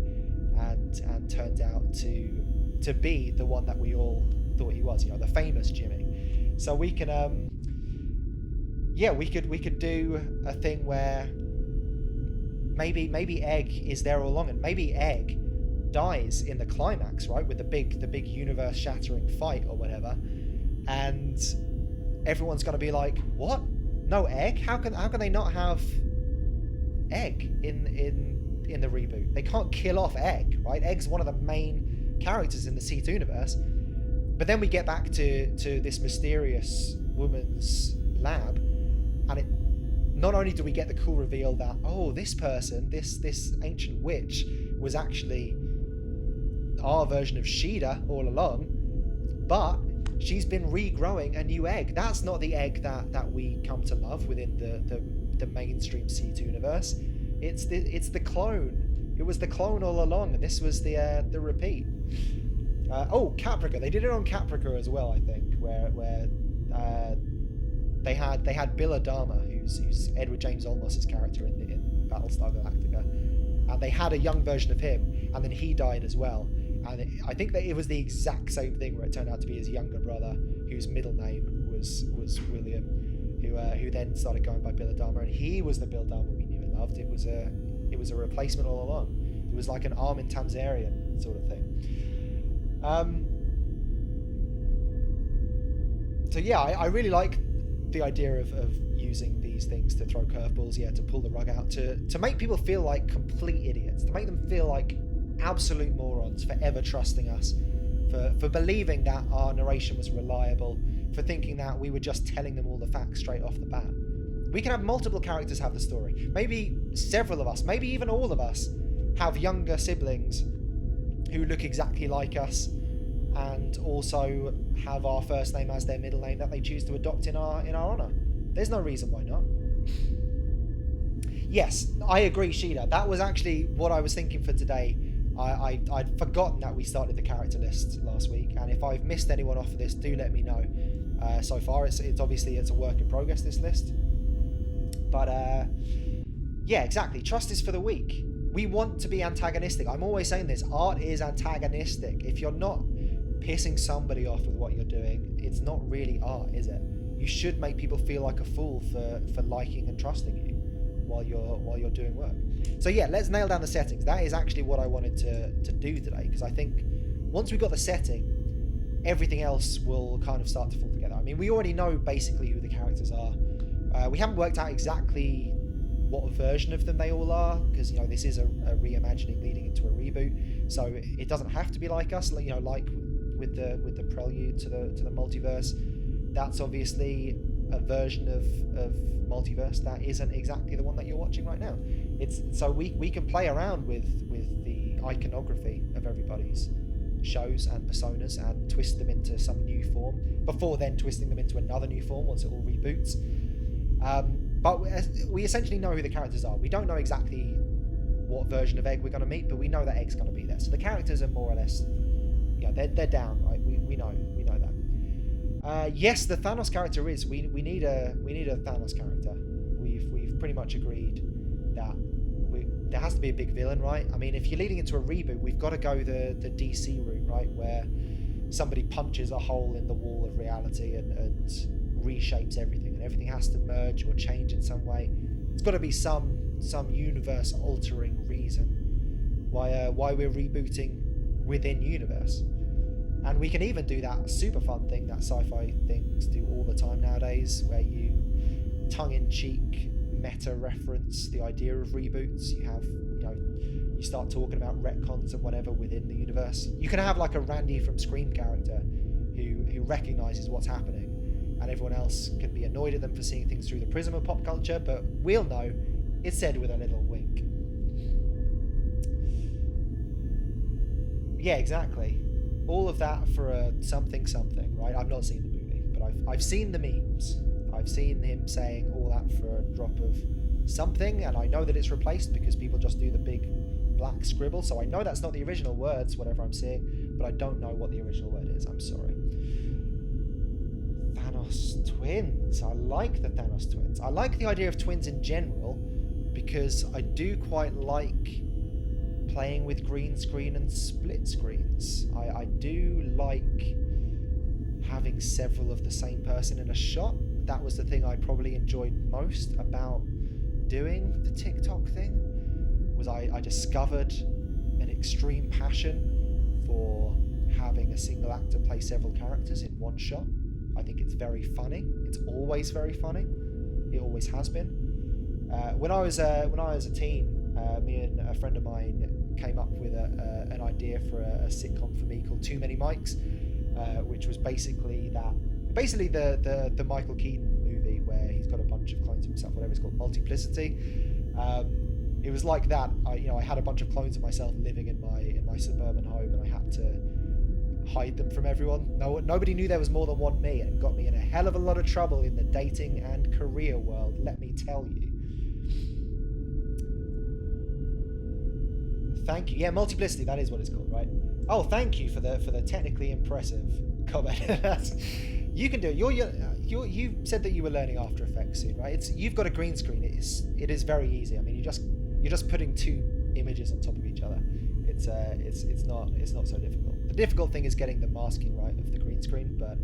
and turns out to be the one that we all thought he was, you know, the famous Jimmy. So we can we could do a thing where maybe Egg is there all along, and maybe Egg dies in the climax, right, with the big universe shattering fight or whatever, and everyone's gonna be like, what? No Egg? How can they not have Egg in the reboot? They can't kill off Egg, right? Egg's one of the main characters in the C2 universe. But then we get back to this mysterious woman's lab, and not only do we get the cool reveal that, oh, this person, this ancient witch, was actually our version of Sheeta all along, but she's been regrowing a new Egg. That's not the Egg that we come to love within the mainstream C2 universe. It's the clone. It was the clone all along, and this was the repeat. Caprica. They did it on Caprica as well, I think, where they had Bill Adama, who's Edward James Olmos's character in Battlestar Galactica, and they had a young version of him, and then he died as well. And I think that it was the exact same thing, where it turned out to be his younger brother, whose middle name was William, who then started going by Bill Adama, and he was the Bill Adama we knew and loved. It was a replacement all along. It was like an Armin Tamzarian sort of thing. So yeah, I really like the idea of using these things to throw curveballs, to pull the rug out, to make people feel like complete idiots, to make them feel like absolute morons for ever trusting us, for believing that our narration was reliable, for thinking that we were just telling them all the facts straight off the bat. We can have multiple characters have the story. Maybe several of us, maybe even all of us, have younger siblings who look exactly like us, and also have our first name as their middle name that they choose to adopt in our honor. There's no reason why not. Yes, I agree, Sheeta. That was actually what I was thinking for today. I'd forgotten that we started the character list last week, and if I've missed anyone off of this, do let me know. So far, it's obviously a work in progress, this list. But yeah, exactly. Trust is for the weak. We want to be antagonistic. I'm always saying this. Art is antagonistic. If you're not pissing somebody off with what you're doing, it's not really art, is it? You should make people feel like a fool for liking and trusting you while you're doing work. So yeah, let's nail down the settings. That is actually what I wanted to do today, because I think once we've got the setting, everything else will kind of start to fall together. I mean, we already know basically who the characters are. We haven't worked out exactly what version of them they all are, because this is a reimagining leading into a reboot, so it doesn't have to be like us. Like with the prelude to the multiverse, that's obviously a version of multiverse that isn't exactly the one that you're watching right now. It's so we can play around with the iconography of everybody's shows and personas and twist them into some new form before then twisting them into another new form once it all reboots. But we essentially know who the characters are. We don't know exactly what version of Egg we're going to meet, but we know that Egg's going to be there. So the characters are more or less, they're down, right? We know that. Yes, the Thanos character is. We need a Thanos character. We've pretty much agreed that there has to be a big villain, right? I mean, if you're leading into a reboot, we've got to go the DC route, right? Where somebody punches a hole in the wall of reality and reshapes everything, and everything has to merge or change in some way. It's got to be some universe-altering reason why we're rebooting within universe. And we can even do that super fun thing that sci-fi things do all the time nowadays, where you tongue-in-cheek meta-reference the idea of reboots. You start talking about retcons and whatever within the universe. You can have like a Randy from Scream character who recognizes what's happening, and everyone else can be annoyed at them for seeing things through the prism of pop culture, but we'll know it's said with a little wink. Yeah, exactly. All of that for a something, right? I've not seen the movie, but I've seen the memes. I've seen him saying all that for a drop of something, and I know that it's replaced because people just do the big black scribble, so I know that's not the original words, whatever I'm seeing, but I don't know what the original word is. I'm sorry. Thanos twins. I like the Thanos twins. I like the idea of twins in general because I do quite like playing with green screen and split screens. I do like having several of the same person in a shot. That was the thing I probably enjoyed most about doing the TikTok thing, was I discovered an extreme passion for having a single actor play several characters in one shot. I think it's very funny. It's always very funny. It always has been. When I was a teen, me and a friend of mine came up with an idea for a sitcom for me called Too Many Mikes, which was basically the Michael Keaton movie where he's got a bunch of clones of himself, whatever it's called, Multiplicity. It was like that. I had a bunch of clones of myself living in my suburban home, and I had to hide them from everyone. Nobody knew there was more than one me, and it got me in a hell of a lot of trouble in the dating and career world, let me tell you. Thank you. Yeah, Multiplicity, that is what it's called, right? Oh, thank you for the technically impressive comment. You can do it. You said that you were learning After Effects soon, right? You've got a green screen. It is very easy. I mean, you're just putting two images on top of each other. It's not so difficult. The difficult thing is getting the masking right of the green screen, but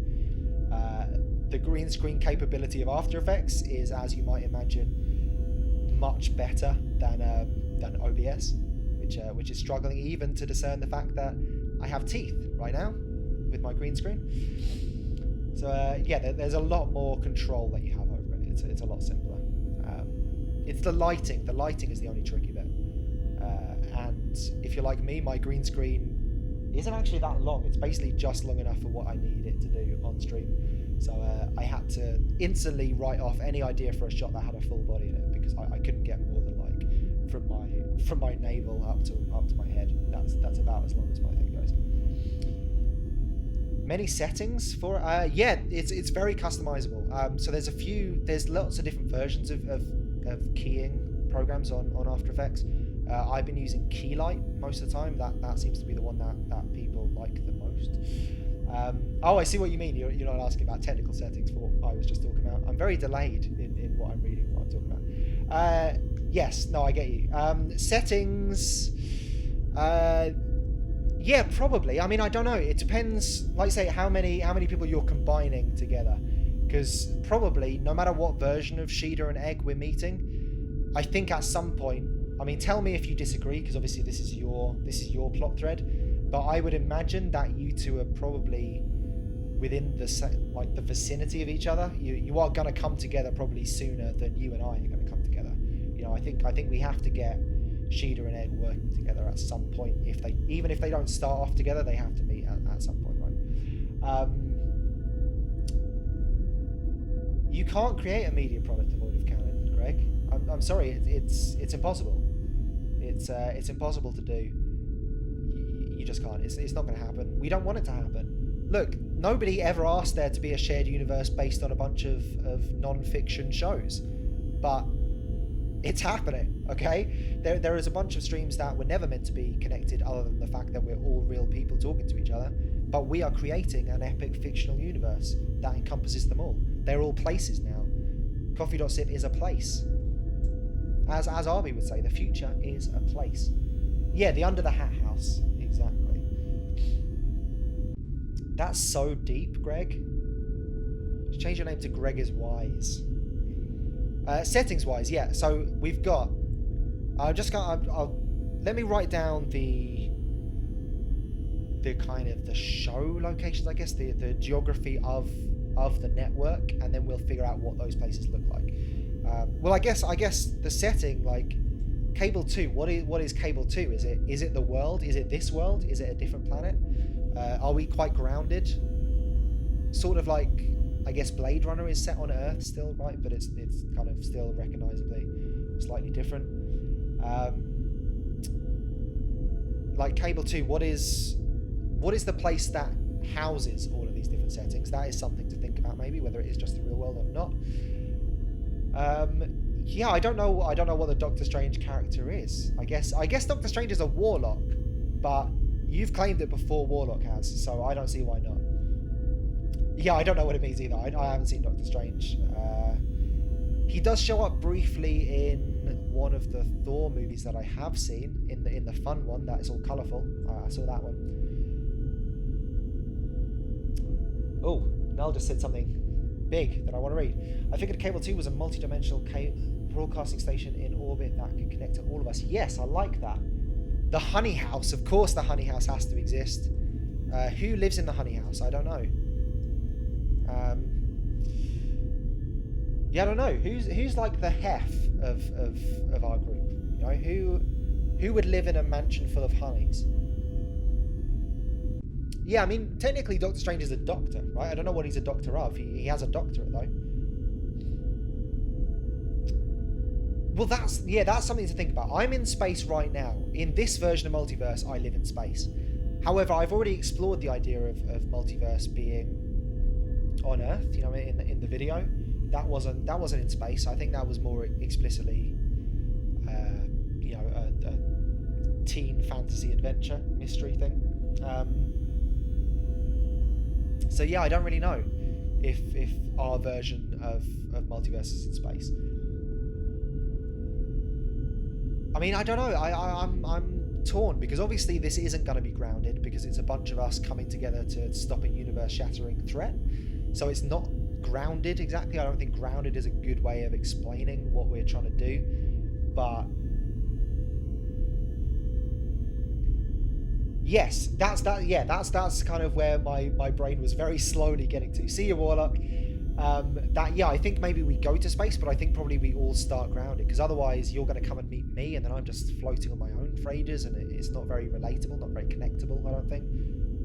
the green screen capability of After Effects is, as you might imagine, much better than OBS, which is struggling even to discern the fact that I have teeth right now with my green screen. So there's a lot more control that you have over it. It's a lot simpler. It's the lighting. The lighting is the only tricky bit. And if you're like me, my green screen isn't actually that long. It's basically just long enough for what I need it to do on stream. So I had to instantly write off any idea for a shot that had a full body in it, because I couldn't get more than like from my navel up to my head. That's about as long as my thing goes. Many settings for it. It's very customizable. So there's lots of different versions of keying programs on After Effects. I've been using Keylight most of the time. That seems to be the one that people like the most. I see what you mean. You're not asking about technical settings for what I was just talking about. I'm very delayed in what I'm reading, what I'm talking about. Yes, no, I get you. Settings. Yeah, probably. I mean, I don't know. It depends. Like, say, how many people you're combining together. Because probably, no matter what version of Sheeda and Egg we're meeting, I think at some point. I mean, tell me if you disagree, because obviously this is your plot thread. But I would imagine that you two are probably within the vicinity of each other. You are going to come together probably sooner than you and I are going to come together. I think we have to get Sheeda and Egg working together at some point. Even if they don't start off together, they have to meet at some point, right? You can't create a media product devoid of canon, Greg. I'm sorry, it's impossible. It's impossible to do. You just can't. It's not going to happen. We don't want it to happen. Look, nobody ever asked there to be a shared universe based on a bunch of non-fiction shows, but it's happening, okay? There is a bunch of streams that were never meant to be connected other than the fact that we're all real people talking to each other, but we are creating an epic fictional universe that encompasses them all. They're all places now. Coffee.sip is a place. As Arby would say, the future is a place. Yeah, the Under the Hat house. Exactly. That's so deep, Greg. Just change your name to Greg is Wise. Settings wise, yeah. So we've got. Let me write down the kind of the show locations, I guess, the geography of the network, and then we'll figure out what those places look like. Well, I guess the setting, like Cable 2. What is Cable 2? Is it the world? Is it this world? Is it a different planet? Are we quite grounded? Sort of like, I guess Blade Runner is set on Earth still, right? But it's kind of still recognizably slightly different. Like Cable 2, what is the place that houses all of these different settings? That is something to think about, maybe, whether it is just the real world or not. Yeah, I don't know what the Doctor Strange character is. I guess Doctor Strange is a warlock, but you've claimed it before Warlock has, so I don't see why not. Yeah, I don't know what it means either. I haven't seen Doctor Strange. He does show up briefly in one of the Thor movies that I have seen, in the fun one that is all colourful. I saw that one. Oh, Nell just said something big that I want to read. I figured Cable 2 was a multi-dimensional broadcasting station in orbit that could connect to all of us. Yes, I like that. The Honey House, of course the Honey House has to exist. Who lives in the Honey House? I don't know. Yeah, I don't know. Who's like the hef of our group? You know, who would live in a mansion full of honeys? Yeah, I mean, technically Doctor Strange is a doctor, right? I don't know what he's a doctor of. He has a doctorate, though. Well, that's something to think about. I'm in space right now. In this version of multiverse, I live in space. However, I've already explored the idea of multiverse being on Earth, you know, in the video. That wasn't in space. I think that was more explicitly, you know, a teen fantasy adventure mystery thing. So yeah, I don't really know if our version of multiverse is in space. I mean, I don't know. I'm torn, because obviously this isn't going to be grounded, because it's a bunch of us coming together to stop a universe-shattering threat. So it's not grounded exactly. I don't think grounded is a good way of explaining what we're trying to do. But yes, that's kind of where my brain was very slowly getting to. See you, Warlock. I think maybe we go to space, but I think probably we all start grounded, because otherwise you're going to come and meet me, and then I'm just floating on my own for ages, and it's not very relatable, not very connectable, I don't think.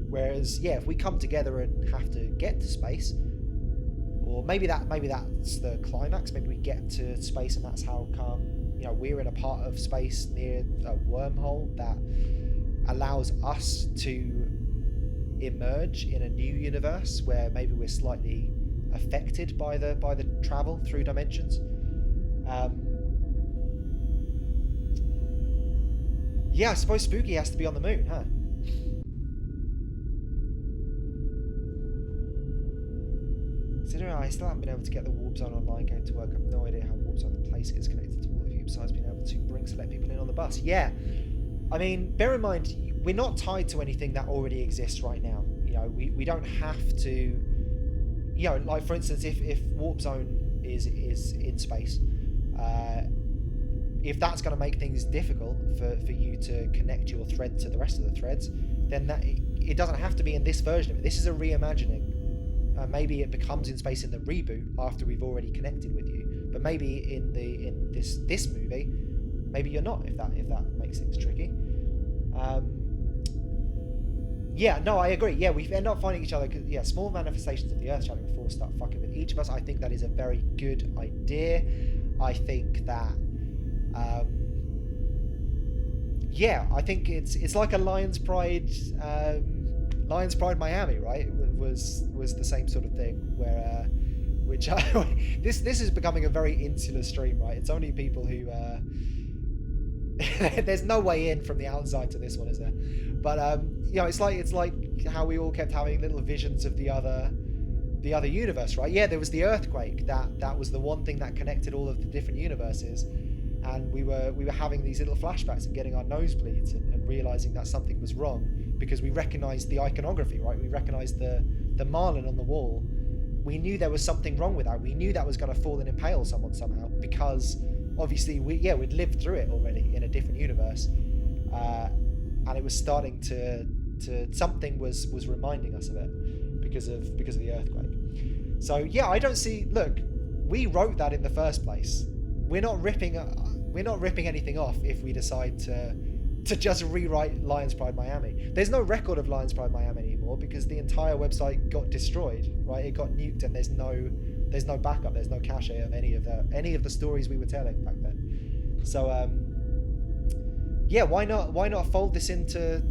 Whereas, yeah, if we come together and have to get to space, or maybe that's the climax, maybe we get to space and that's how come, you know, we're in a part of space near a wormhole that allows us to emerge in a new universe where maybe we're slightly affected by the travel through dimensions. Yeah, I suppose Spooky has to be on the moon, huh? Considering I still haven't been able to get the Warp Zone online going to work, I have no idea how Warp Zone, the place, gets connected to all of you, besides being able to bring select people in on the bus. Yeah, I mean, bear in mind, we're not tied to anything that already exists right now. You know, we don't have to, you know, like for instance, if Warp Zone is in space, if that's going to make things difficult for you to connect your thread to the rest of the threads, then it doesn't have to be in this version of it. This is a reimagining. Maybe it becomes in space in the reboot after we've already connected with you, but maybe in this movie, maybe you're not. If that makes things tricky. Yeah, no, I agree. Yeah, we end up finding each other because, yeah, small manifestations of the Earth Shadow before start fucking with each of us. I think that is a very good idea. I think that, yeah, I think it's like a Lions Pride Miami, right? It was the same sort of thing where, which this is becoming a very insular stream, right? It's only people who. There's no way in from the outside to this one, is there? But it's like how we all kept having little visions of the other universe, right? Yeah, there was the earthquake. That was the one thing that connected all of the different universes, and we were having these little flashbacks and getting our nosebleeds and realizing that something was wrong because we recognized the iconography, right? We recognized the marlin on the wall. We knew there was something wrong with that. We knew that was going to fall and impale someone somehow because obviously we'd lived through it already in a different universe, and it was starting to something was reminding us of it because of the earthquake. So yeah, I don't see. Look, we wrote that in the first place. We're not ripping anything off if we decide to just rewrite Lions Pride Miami. There's no record of Lions Pride Miami anymore because the entire website got destroyed, right? It got nuked, and there's no backup, there's no cache of any of the stories we were telling back then. So yeah, why not fold this into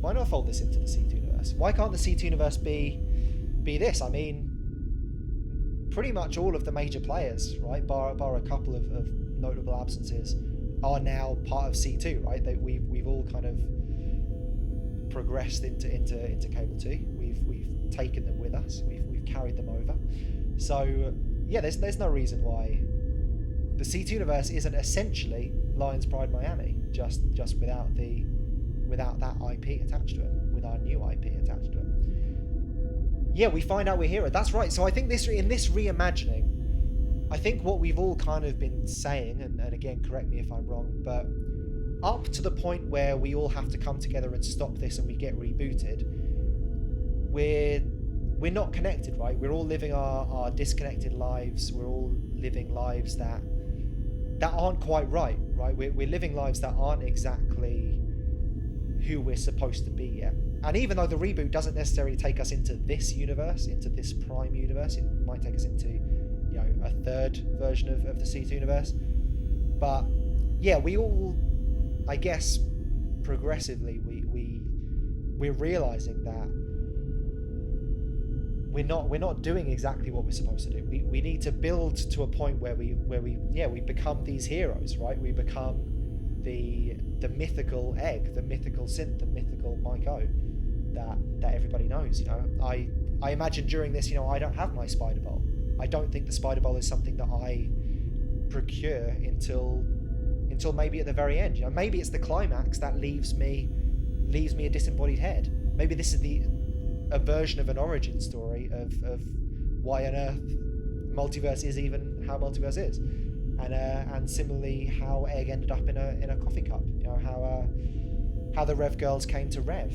the C2 universe? Why can't the C2 universe be this? I mean, pretty much all of the major players, right, bar a couple of notable absences, are now part of C2, right? We've all kind of progressed into Cable 2. We've taken them with us. We've carried them over. So yeah, there's no reason why the C2 universe isn't essentially Lions Pride Miami, just without that IP attached to it, with our new IP attached to it. Yeah, we find out we're hero. That's right. So I think in this reimagining, I think what we've all kind of been saying, and again, correct me if I'm wrong, but up to the point where we all have to come together and stop this and we get rebooted, we're not connected, right? We're all living our disconnected lives. We're all living lives that aren't quite right? We're living lives that aren't exactly who we're supposed to be yet. And even though the reboot doesn't necessarily take us into this universe, into this Prime universe, it might take us into a third version of the C2 universe. But yeah, we all, I guess, progressively we're realizing that we're not doing exactly what we're supposed to do. We need to build to a point where we become these heroes, right? We become the mythical egg, the mythical synth, the mythical MikeO that everybody knows. I imagine during this, I don't have my spider bowl. I don't think the spider bowl is something that I procure until maybe at the very end. Maybe it's the climax that leaves me a disembodied head. Maybe this is a version of an origin story of why on earth multiverse is even how multiverse is, and similarly how Egg ended up in a coffee cup. How the Rev girls came to Rev.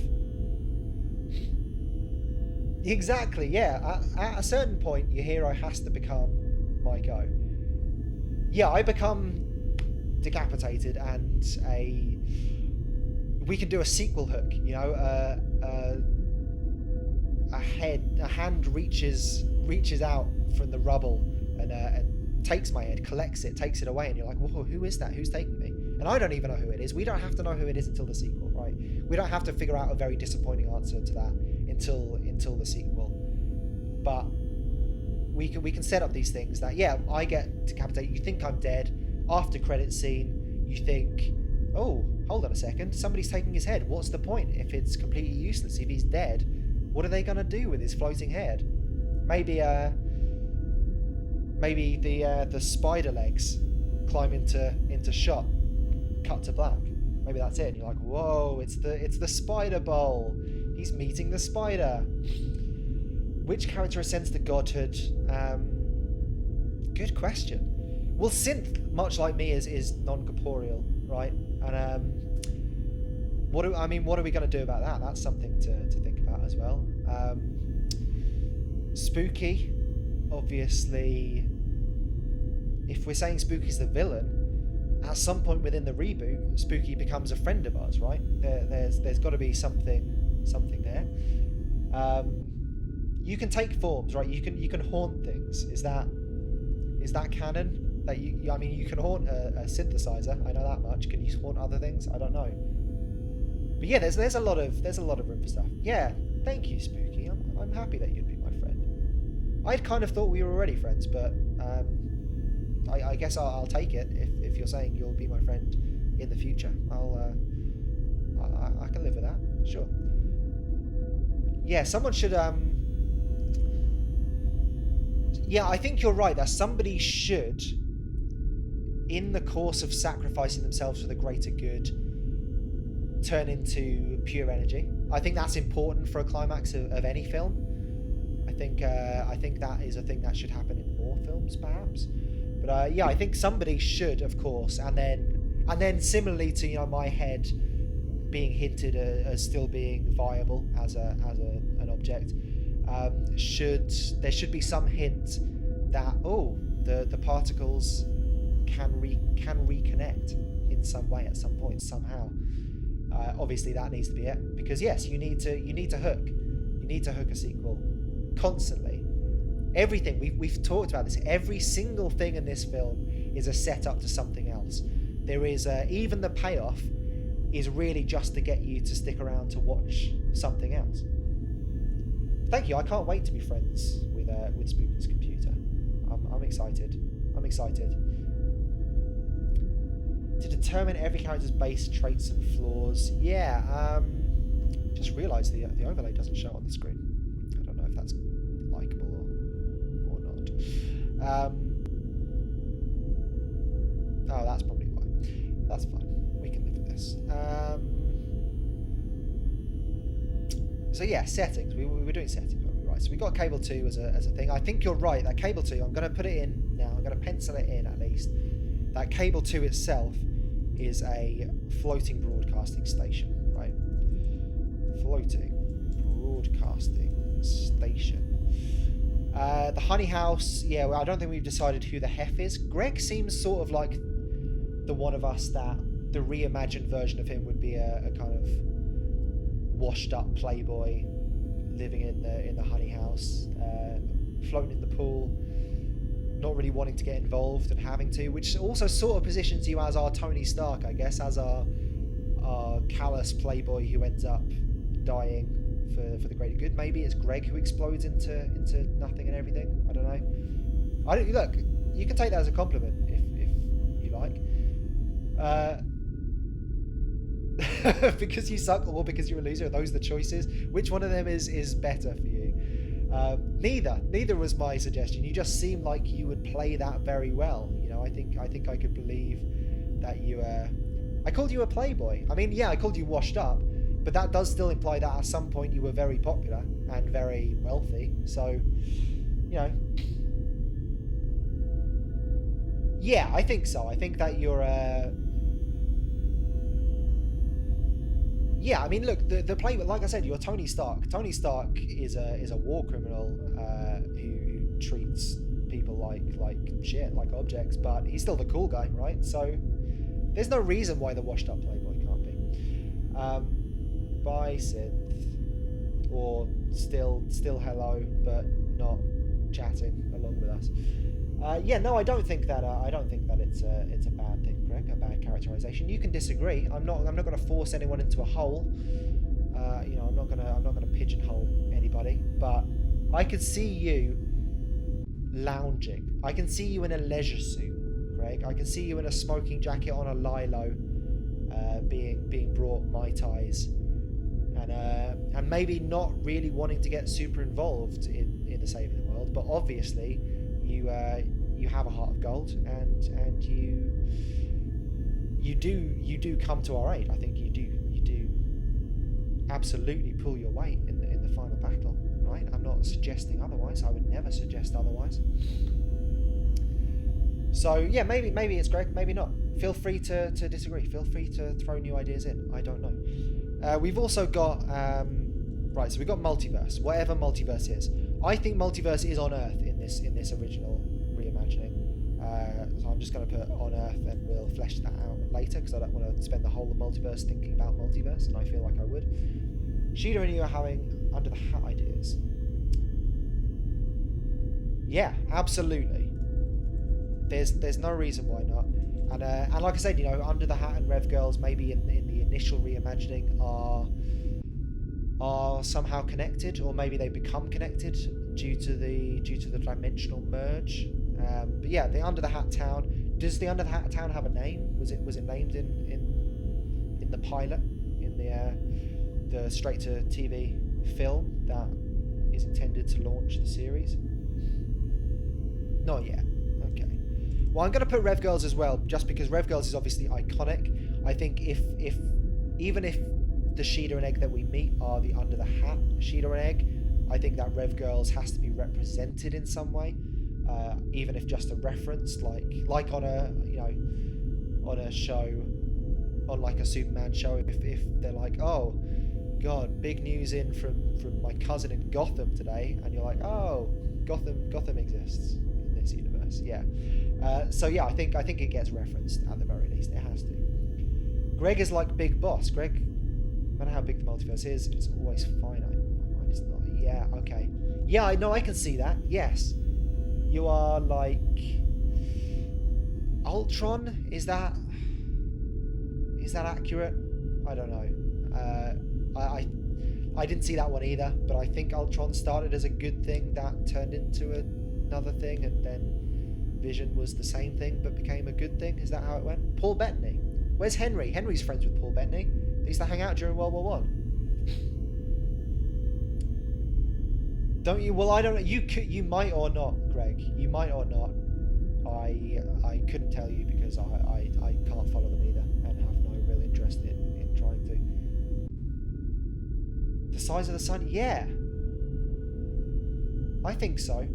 Exactly, yeah. At a certain point, your hero has to become MikeO. Yeah, I become decapitated, and we can do a sequel hook. A hand reaches out from the rubble and takes my head, collects it, takes it away, and you're like, whoa, who is that? Who's taking me? And I don't even know who it is. We don't have to know who it is until the sequel, right? We don't have to figure out a very disappointing answer to that until the sequel. But we can set up these things that, yeah, I get decapitated, you think I'm dead. After credit scene, you think, oh, hold on a second, somebody's taking his head. What's the point if it's completely useless? If he's dead, what are they gonna do with his floating head? Maybe the spider legs climb into shot, cut to black. Maybe that's it. And you're like, whoa, it's the spider bowl. He's meeting the spider. Which character ascends to godhood? Good question. Well, Synth, much like me, is non-corporeal, right? And what are we going to do about that? That's something to think about as well. Spooky, obviously. If we're saying Spooky's the villain, at some point within the reboot, Spooky becomes a friend of ours, right? There's got to be something something there. You can take forms, right? You can haunt things. Is that canon? That I mean, you can haunt a synthesizer. I know that much. Can you haunt other things? I don't know. But yeah, there's a lot of room for stuff. Yeah, thank you, Spooky. I'm happy that you'd be my friend. I'd kind of thought we were already friends, but I guess I'll take it if you're saying you'll be my friend in the future. I can live with that. Sure. Yeah, someone should yeah, I think you're right. That somebody should, in the course of sacrificing themselves for the greater good, turn into pure energy. I think that's important for a climax of any film. I think that is a thing that should happen in more films, perhaps. But yeah, I think somebody should, of course, and then similarly to my head being hinted as still being viable as an object. There should be some hint that the particles can reconnect in some way at some point somehow. Obviously that needs to be it, because yes, you need to hook a sequel constantly. Everything we've talked about this. Every single thing in this film is a setup to something else. There is even the payoff is really just to get you to stick around to watch something else. Thank you. I can't wait to be friends with Spooky's computer. I'm excited. To determine every character's base traits and flaws. Yeah. Just realised the overlay doesn't show on the screen. I don't know if that's likeable or not. Oh, that's probably why. That's fine. We can live with this. So yeah, settings. We were doing settings, weren't we? Right. So we got cable 2 as a thing. I think you're right. That cable 2. I'm going to put it in now. I'm going to pencil it in at least. That cable 2 itself is a floating broadcasting station, right? Floating broadcasting station. The honey house. Yeah, well, I don't think we've decided who the Hef is. Greg seems sort of like the one of us that the reimagined version of him would be a kind of washed up playboy living in the honey house, floating in the pool, not really wanting to get involved and having to, which also sort of positions you as our Tony Stark, I guess, as our callous playboy who ends up dying for the greater good. Maybe it's Greg who explodes into nothing and everything. I don't know. Look, you can take that as a compliment if you like. Because you suck or because you're a loser, are those the choices? Which one of them is better for you? Neither was my suggestion. You just seem like you would play that very well. I think I could believe that you I called you a playboy. I mean, yeah, I called you washed up, but that does still imply that at some point you were very popular and very wealthy. So, yeah, I think so. I think that you're yeah, I mean, look, the play, like I said, you're Tony Stark. Tony Stark is a war criminal who treats people like shit, like objects, but he's still the cool guy, right? So there's no reason why the washed up playboy can't be. Bye, Synth, or still hello, but not chatting along with us. Yeah, no, I don't think that it's a bad thing, Greg. A bad characterization. You can disagree. I'm not going to force anyone into a hole. I'm not going to pigeonhole anybody. But I could see you lounging. I can see you in a leisure suit, Greg. I can see you in a smoking jacket on a lilo, being brought Mai Tais, and maybe not really wanting to get super involved in the saving the world, but obviously you have a heart of gold, and you do come to our aid. I think you do absolutely pull your weight in the final battle, right? I'm not suggesting otherwise. I would never suggest otherwise. So yeah, maybe it's Greg, maybe not. Feel free to disagree. Feel free to throw new ideas in. I don't know. We've also got right. So we've got multiverse. Whatever multiverse is, I think multiverse is on Earth in this original reimagining. So I'm just going to put on Earth, and we'll flesh that out later, because I don't want to spend the whole of multiverse thinking about multiverse, and I feel like I would. Sheila and you are having under the hat ideas. Yeah, absolutely. There's no reason why not. And like I said, you know, Under the Hat and Rev Girls maybe in the initial reimagining are somehow connected, or maybe they become connected due to the dimensional merge. But yeah, the Under the Hat town. Does the Under the Hat town have a name? Was it named in the pilot, in the straight to TV film that is intended to launch the series? Not yet. Okay. Well, I'm going to put Rev Girls as well, just because Rev Girls is obviously iconic. I think even if the Sheila and Egg that we meet are the Under the Hat Sheila and Egg, I think that Rev Girls has to be represented in some way, even if just a reference, like on a show, on like a Superman show, if they're like, oh God, big news in from my cousin in Gotham today, and you're like, oh, Gotham exists in this universe. Yeah. So yeah, I think it gets referenced at the very least. It has to. Greg is like Big Boss. Greg, no matter how big the multiverse is, it's always finite. My mind is not. Yeah. Okay. Yeah. I know. I can see that. Yes. You are like Ultron. Is that accurate? I don't know. I didn't see that one either, but I think Ultron started as a good thing that turned into another thing, and then Vision was the same thing but became a good thing. Is that how it went? Paul Bettany. Where's Henry? Henry's friends with Paul Bettany. They used to hang out during World War One. Don't you? Well, I don't know. You might or not, Greg. You might or not. I couldn't tell you because I can't follow them either and have no real interest in trying to. The size of the sun? Yeah. I think so.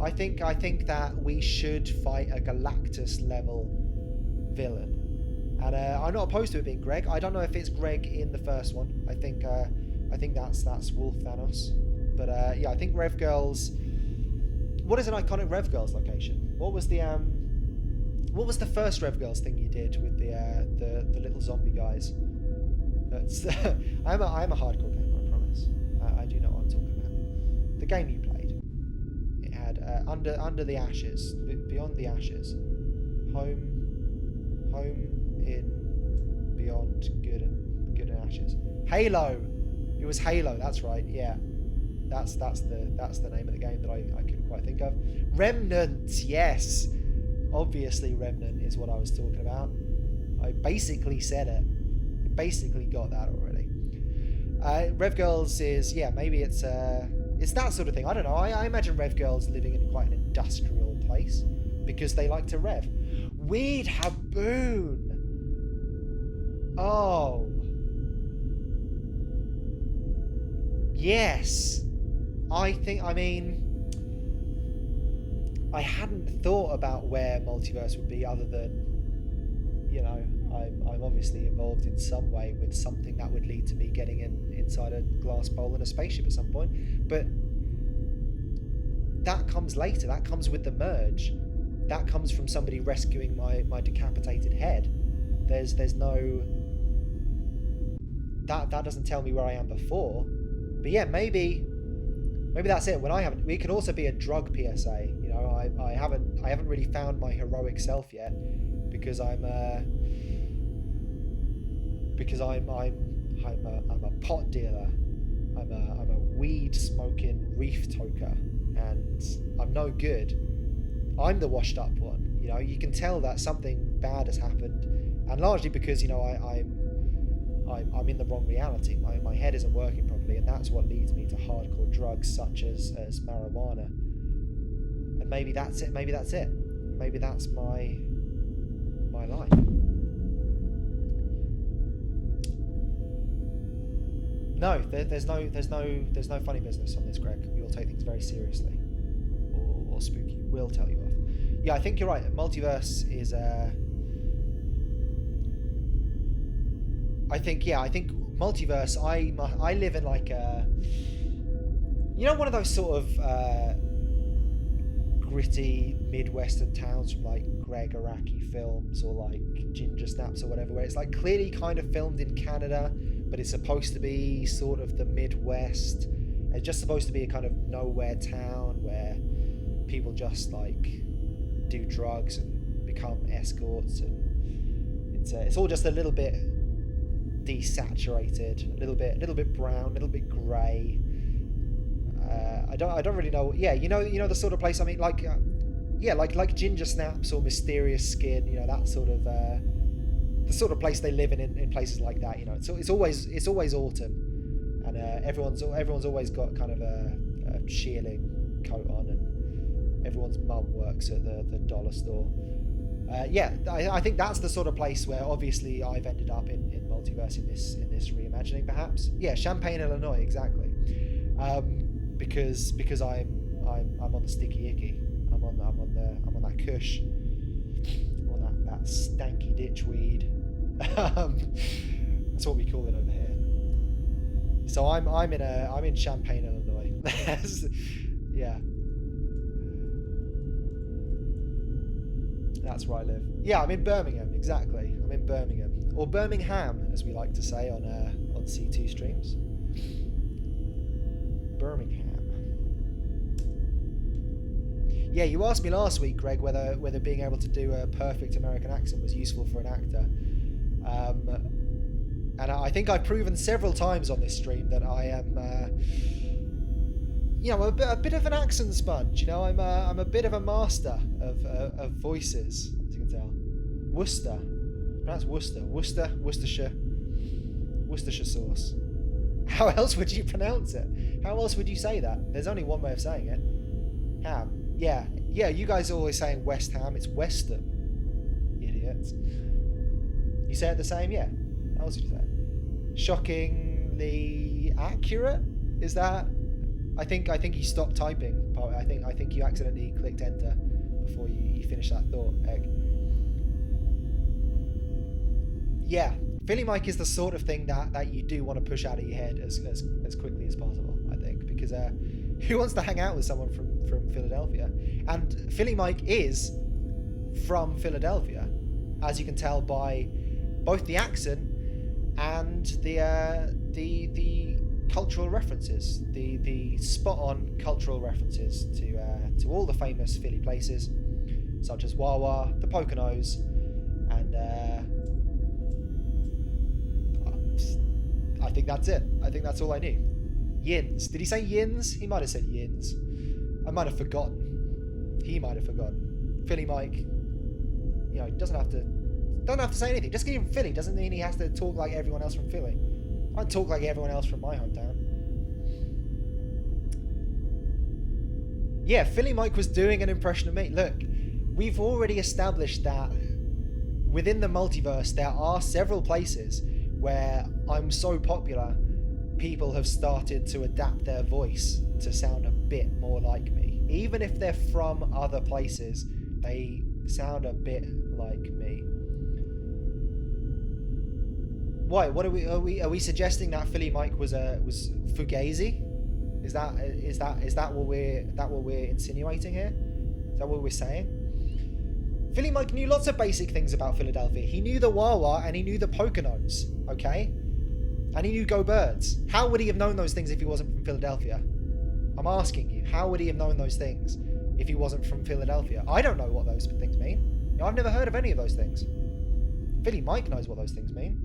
I think that we should fight a Galactus level villain. And I'm not opposed to it being Greg. I don't know if it's Greg in the first one. I think that's Wolf Thanos. But yeah, I think Rev Girls. What is an iconic Rev Girls location? What was the first Rev Girls thing you did with the little zombie guys? That's I'm a hardcore gamer, I promise. I do know what I'm talking about. The game you played. It had under the ashes, beyond the ashes, home in beyond good and ashes. Halo. It was Halo. That's right. Yeah. That's the name of the game that I couldn't quite think of. Remnant. Yes. Obviously, Remnant is what I was talking about. I basically said it. I basically got that already. Rev Girls is, yeah, maybe it's that sort of thing. I don't know. I imagine Rev Girls living in quite an industrial place because they like to rev. Weed Haboon. Oh. Yes. I hadn't thought about where multiverse would be, other than, you know, I'm obviously involved in some way with something that would lead to me getting inside a glass bowl in a spaceship at some point. But that comes later. That comes with the merge. That comes from somebody rescuing my decapitated head. There's no... That doesn't tell me where I am before. But yeah, maybe that's it. We can also be a drug PSA. You know, I haven't really found my heroic self yet because I'm a pot dealer. I'm a weed smoking reef toker, and I'm no good. I'm the washed up one. You know, you can tell that something bad has happened, and largely because, you know, I'm in the wrong reality. My head isn't working properly, and that's what leads me to hardcore drugs such as marijuana. And maybe that's it. Maybe that's my life. No, there's no funny business on this, Greg. We will take things very seriously, or spooky. We'll tell you off. Yeah, I think you're right. Multiverse is I think multiverse. I live in like a, you know, one of those sort of gritty Midwestern towns from like Greg Araki films or like Ginger Snaps or whatever, where it's like clearly kind of filmed in Canada, but it's supposed to be sort of the Midwest. It's just supposed to be a kind of nowhere town where people just like do drugs and become escorts, and it's all just a little bit desaturated, a little bit brown, a little bit grey. I don't really know. Yeah, you know the sort of place. I mean, like, like Ginger Snaps or Mysterious Skin. You know, that sort of the sort of place they live in places like that. You know, it's always autumn, and everyone's always got kind of a shearling coat on, and everyone's mum works at the dollar store. I think that's the sort of place where obviously I've ended up in multiverse in this reimagining, perhaps. Yeah, Champaign, Illinois, exactly. Because I'm on the sticky icky. I'm on that kush. I'm on that stanky ditchweed. That's what we call it over here. So I'm in Champaign, Illinois. Yeah. That's where I live. Yeah, I'm in Birmingham, exactly. I'm in Birmingham, or Birmingham, as we like to say on C2 streams. Birmingham. Yeah, you asked me last week, Greg, whether being able to do a perfect American accent was useful for an actor. And I think I've proven several times on this stream that I am, a bit of an accent sponge. You know, I'm a bit of a master of voices, as you can tell. Worcester, pronounced Worcester, Worcestershire sauce. How else would you pronounce it? How else would you say that? There's only one way of saying it. Ham. Yeah. You guys are always saying West Ham. It's Westham. Idiots. You say it the same? Yeah. How else would you say it? Shockingly accurate. Is that? I think you stopped typing. I think you accidentally clicked enter before you finished that thought. Egg. Yeah. Philly Mike is the sort of thing that you do want to push out of your head as quickly as possible, I think, because who wants to hang out with someone from Philadelphia? And Philly Mike is from Philadelphia, as you can tell by both the accent and the cultural references, the spot-on cultural references to all the famous Philly places, such as Wawa, the Poconos, and I think that's it. I think that's all I knew. Yins. Did he say yins? He might have said yins. I might have forgotten. He might have forgotten. Philly Mike, doesn't have to say anything. Just because he's from Philly doesn't mean he has to talk like everyone else from Philly. I don't talk like everyone else from my hometown. Yeah, Philly Mike was doing an impression of me. Look, we've already established that within the multiverse there are several places where I'm so popular, people have started to adapt their voice to sound a bit more like me. Even if they're from other places, they sound a bit like me. Why? What are we suggesting that Philly Mike was fugazi? Is that what we're insinuating here? Is that what we're saying? Philly Mike knew lots of basic things about Philadelphia. He knew the Wawa and he knew the Poconos, okay? And he knew Go Birds. How would he have known those things if he wasn't from Philadelphia? I'm asking you, how would he have known those things if he wasn't from Philadelphia? I don't know what those things mean. I've never heard of any of those things. Philly Mike knows what those things mean.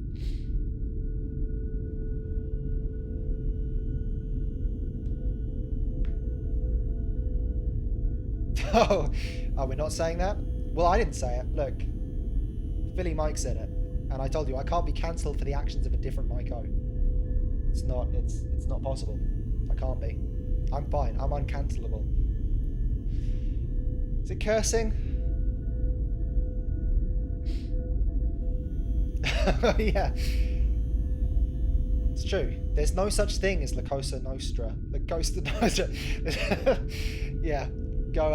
Oh, we're not saying that? Well, I didn't say it. Look, Philly Mike said it, and I told you I can't be cancelled for the actions of a different MikeO. It's not possible. I can't be. I'm fine. I'm uncancelable. Is it cursing? Yeah. It's true. There's no such thing as La Cosa Nostra. La Cosa Nostra. Yeah. Go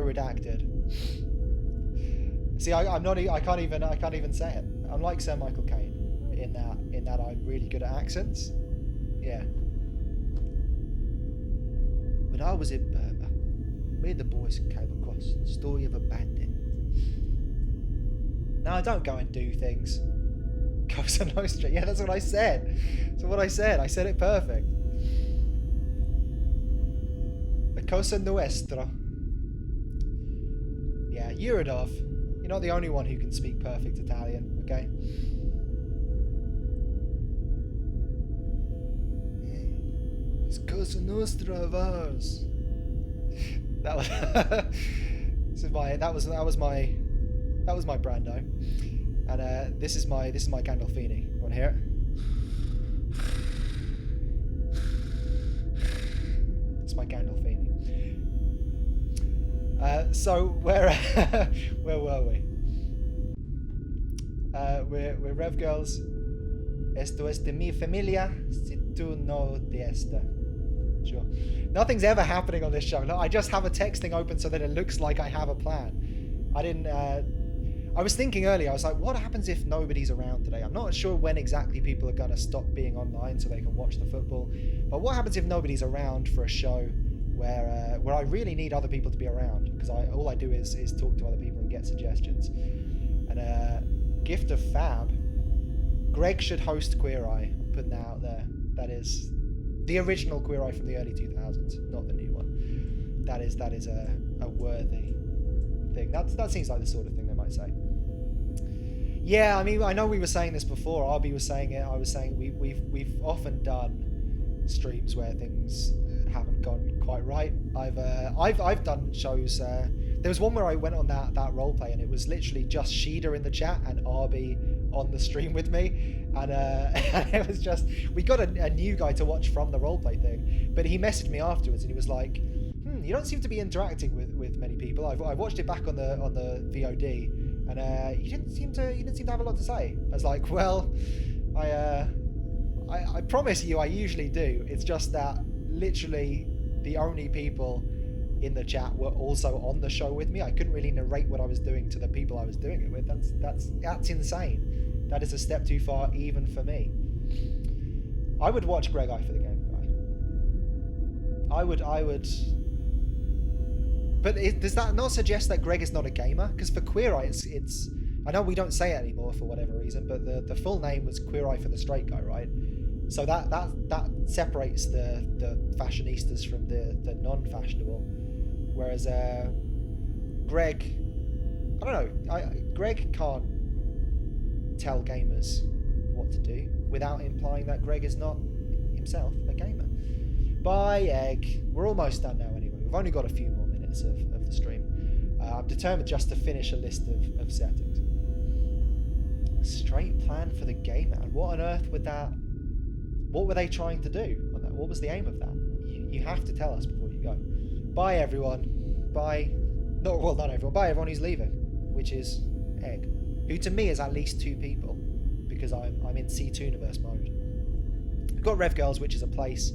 redacted. See, I can't even say it. I'm like Sir Michael Caine in that I'm really good at accents. Yeah. When I was in Burma, Me and the boys came across the story of a bandit. No, don't go and do things. Cosa Nostra. Yeah, that's what I said. That's what I said. I said it perfect. The Cosa Nuestra. Yeah, Uradov. You're not the only one who can speak perfect Italian, okay? It's Cosa Nostra of ours. That was that was my Brando, and this is my Gandolfini. You want to hear it? It's my Gandolfini. So where were we? We're Rev Girls. Esto es de mi familia, si tú no de esta. Sure. Nothing's ever happening on this show. No, I just have a texting open so that it looks like I have a plan. I didn't. I was thinking earlier. I was like, what happens if nobody's around today? I'm not sure when exactly people are gonna stop being online so they can watch the football. But what happens if nobody's around for a show where I really need other people to be around? Because all I do is talk to other people and get suggestions. And gift of fab. Greg should host Queer Eye. I'm putting that out there. That is the original Queer Eye from the early 2000s, not the new one. That is a worthy thing. That seems like the sort of thing they might say. Yeah, I mean, I know we were saying this before. Arby was saying it. I was saying we've often done streams where things haven't gone quite right. I've done shows. There was one where I went on that roleplay and it was literally just Sheeda in the chat and Arby on the stream with me, and it was just, we got a new guy to watch from the roleplay thing, but he messaged me afterwards and he was like, you don't seem to be interacting with many people. I watched it back on the VOD, and you didn't seem to have a lot to say. I was like, well, I promise you I usually do. It's just that literally the only people in the chat were also on the show with me. I couldn't really narrate what I was doing to the people I was doing it with. That's insane. That is a step too far even for me. I would watch Greg Eye for the Game Guy. I would. But does that not suggest that Greg is not a gamer? Because for Queer Eye, it's. I know we don't say it anymore for whatever reason, but the full name was Queer Eye for the Straight Guy, right? So that separates the fashionistas from the non-fashionable. Whereas Greg, I don't know. Greg can't tell gamers what to do without implying that Greg is not himself a gamer. Bye, Egg. We're almost done now anyway. We've only got a few more minutes of the stream. I'm determined just to finish a list of settings. Straight plan for the game man. What on earth would that... What were they trying to do on that? What was the aim of that? You have to tell us before you go. Bye, everyone. Bye. Not everyone. Bye, everyone who's leaving. Which is Egg. Who to me is at least 2 people. Because I'm in C2universe mode. We've got Rev Girls, which is a place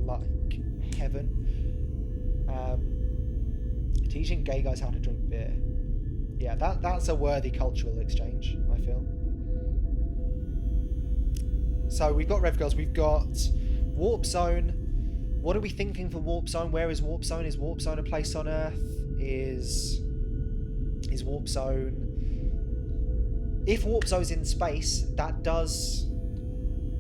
like heaven. Teaching gay guys how to drink beer. Yeah, that's a worthy cultural exchange, I feel. So we've got Rev Girls, we've got Warp Zone. What are we thinking for Warp Zone? Where is Warp Zone? Is Warp Zone a place on Earth? Is Warp Zone... If Warp Zone's in space, that does...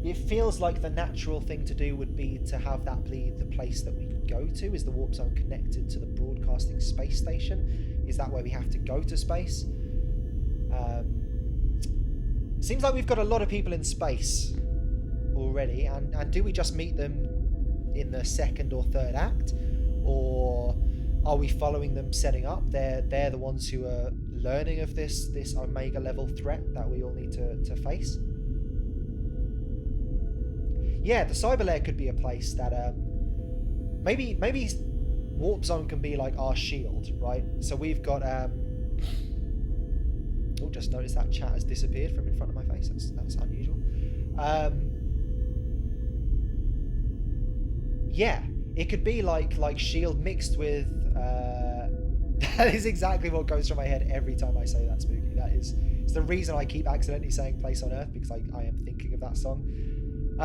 It feels like the natural thing to do would be to have that be the place that we go to. Is the Warp Zone connected to the broadcasting space station? Is that where we have to go to space? Seems like we've got a lot of people in space already, and do we just meet them in the 2nd or 3rd act, or are we following them setting up? They're the ones who are learning of this Omega level threat that we all need to face. Yeah, the cyber lair could be a place that maybe Warp Zone can be like our shield, right? So we've got oh, just noticed that chat has disappeared from in front of my face. That's unusual. Yeah, it could be like shield mixed with that is exactly what goes through my head every time I say that, Spooky. It's the reason I keep accidentally saying Place on Earth, because I am thinking of that song.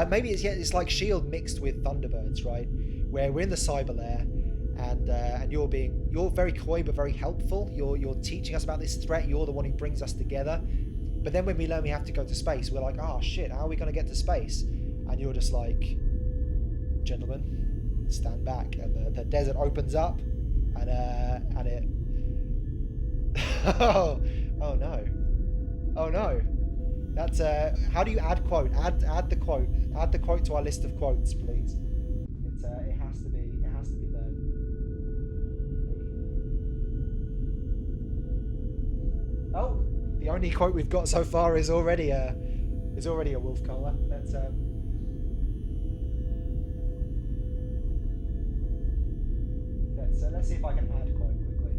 Maybe it's like Shield mixed with Thunderbirds, right? Where we're in the cyber lair, and you're very coy but very helpful. You're teaching us about this threat. You're the one who brings us together. But then when we learn we have to go to space, we're like, oh shit, how are we going to get to space? And you're just like, gentlemen, stand back. And the desert opens up, and it. oh no, oh no. That's how do you add quote? Add the quote. Add the quote to our list of quotes, please. It has to be learned. Oh, the only quote we've got so far is already a wolf collar. Let's see if I can add quote quickly.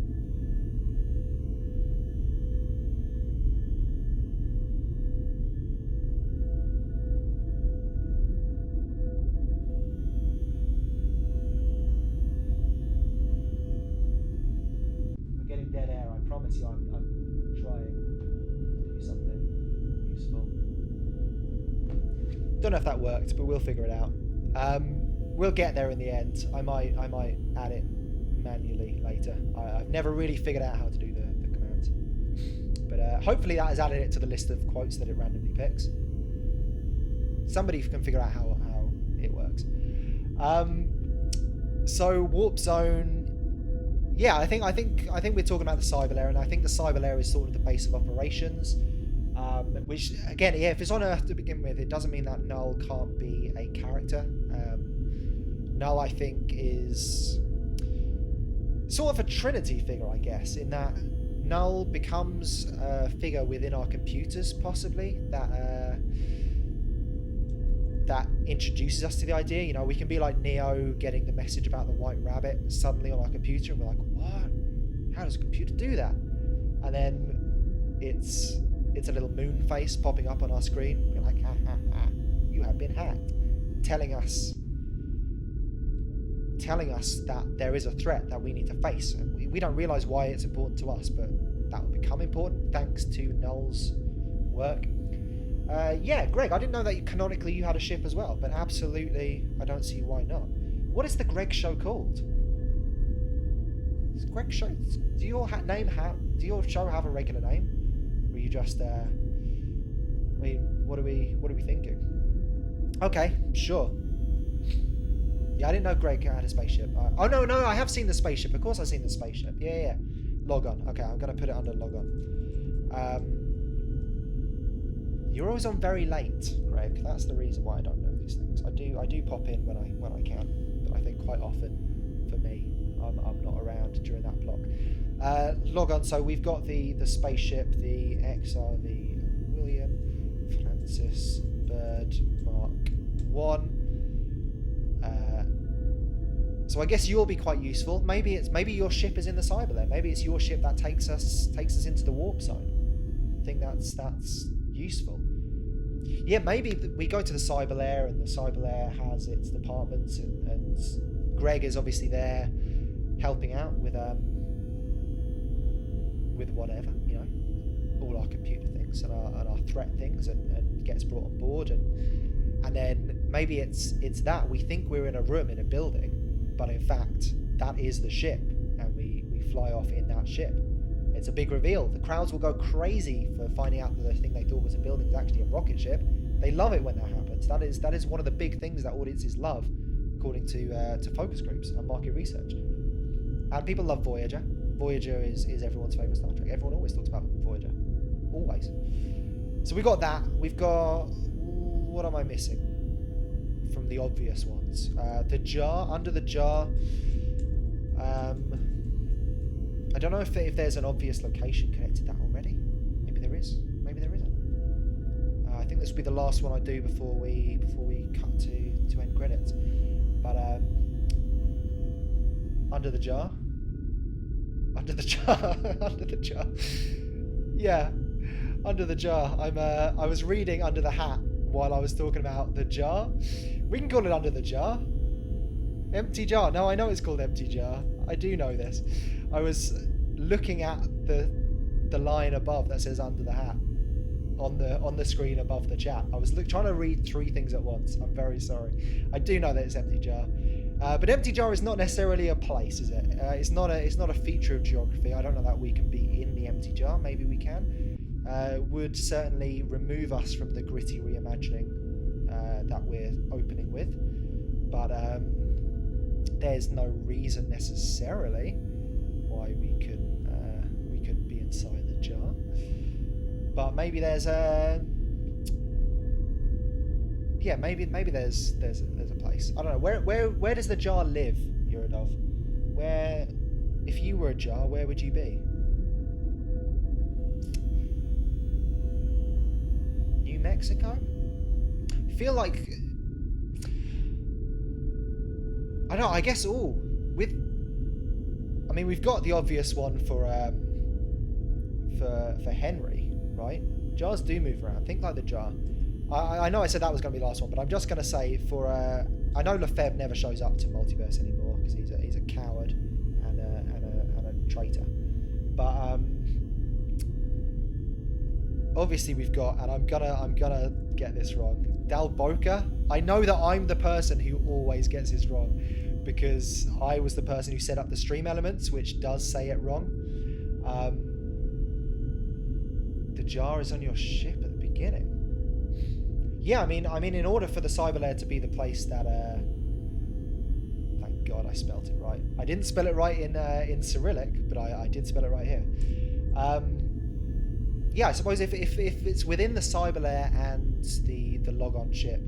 We're getting dead air. I promise you, I'm trying to do something useful. Don't know if that worked, but we'll figure it out. We'll get there in the end. I might add it manually later. I've never really figured out how to do the commands, but hopefully that has added it to the list of quotes that it randomly picks. Somebody can figure out how it works. So warp zone. Yeah, I think we're talking about the cyber layer, and I think the cyber layer is sort of the base of operations. Which again, yeah, if it's on Earth to begin with, it doesn't mean that Null can't be a character. Null, I think, is sort of a Trinity figure, I guess, in that Null becomes a figure within our computers, possibly, that introduces us to the idea. You know, we can be like Neo getting the message about the White Rabbit suddenly on our computer, and we're like, what? How does a computer do that? And then it's a little moon face popping up on our screen. We're like, ha ha ha, you have been hacked. Telling us that there is a threat that we need to face. And we don't realise why it's important to us, but that will become important thanks to Null's work. Yeah, Greg, I didn't know that canonically you had a ship as well, but absolutely, I don't see why not. What is the Greg show called? Is Greg show? Do your show have a regular name? Or are you just? I mean, what are we thinking? Okay, sure. Yeah, I didn't know Greg had a spaceship. Oh no, I have seen the spaceship. Of course, I've seen the spaceship. Yeah. Log on. Okay, I'm gonna put it under log on. You're always on very late, Greg. That's the reason why I don't know these things. I do pop in when I can, but I think quite often, for me, I'm not around during that block. Log on. So we've got the spaceship, the XRV William Francis Bird Mark 1. So I guess you'll be quite useful. Maybe your ship is in the cyber layer. Maybe it's your ship that takes us into the warp zone. I think that's useful. Yeah, maybe we go to the cyber layer, and the cyber layer has its departments, and Greg is obviously there helping out with whatever, you know, all our computer things and our threat things, and gets brought on board, and then maybe it's that we think we're in a room in a building, but in fact that is the ship, and we fly off in that ship. It's a big reveal. The crowds will go crazy for finding out that the thing they thought was a building is actually a rocket ship. They love it when that happens. That is one of the big things that audiences love, according to focus groups and market research. And people love Voyager. Voyager is everyone's favourite Star Trek. Everyone always talks about Voyager. Always. So we got that. We've got... What am I missing from the obvious ones? The jar. Under the jar. I don't know if there's an obvious location connected to that already. Maybe there is. Maybe there isn't. I think this will be the last one I do before we cut to end credits. But under the jar. Under the jar. Under the jar. Yeah, under the jar. I was reading Under the Hat while I was talking about the jar. We can call it Under the Jar. Empty jar. No, I know it's called Empty Jar. I do know this. I was looking at the line above that says Under the Hat on the screen above the chat. I was trying to read 3 things at once. I'm very sorry. I do know that it's Empty Jar. But empty jar is not necessarily a place, is it? It's not a feature of geography. I don't know that we can be in the empty jar. Maybe we can. Would certainly remove us from the gritty reimagining that we're opening with. But there's no reason necessarily why we couldn't be inside the jar. But maybe there's maybe there's a place. I don't know. Where does the jar live, Uradov? Where, if you were a jar, where would you be? New Mexico? I feel like, I don't know. I guess we've got the obvious one for Henry, right? Jars do move around. Think like the jar. I know I said that was going to be the last one, but I'm just going to say I know Lefebvre never shows up to multiverse anymore because he's a coward and a traitor. But obviously we've got, and I'm gonna get this wrong, Dalboka. I know that I'm the person who always gets this wrong because I was the person who set up the stream elements, which does say it wrong. The jar is on your ship at the beginning. Yeah, I mean, in order for the cyber layer to be the place that, thank God I spelt it right. I didn't spell it right in Cyrillic, but I did spell it right here. Yeah, I suppose if it's within the cyber layer and the logon ship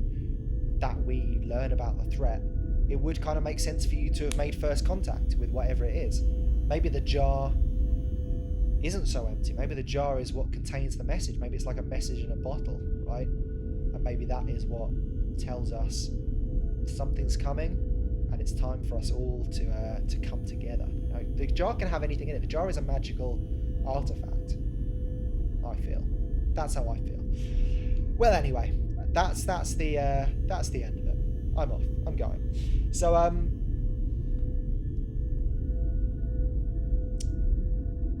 that we learn about the threat, it would kind of make sense for you to have made first contact with whatever it is. Maybe the jar isn't so empty. Maybe the jar is what contains the message. Maybe it's like a message in a bottle, right? And maybe that is what tells us something's coming and it's time for us all to come together. You know, the jar can have anything in it. The jar is a magical artifact, I feel. That's how I feel. Well, anyway, that's the end of it. I'm off. I'm going. So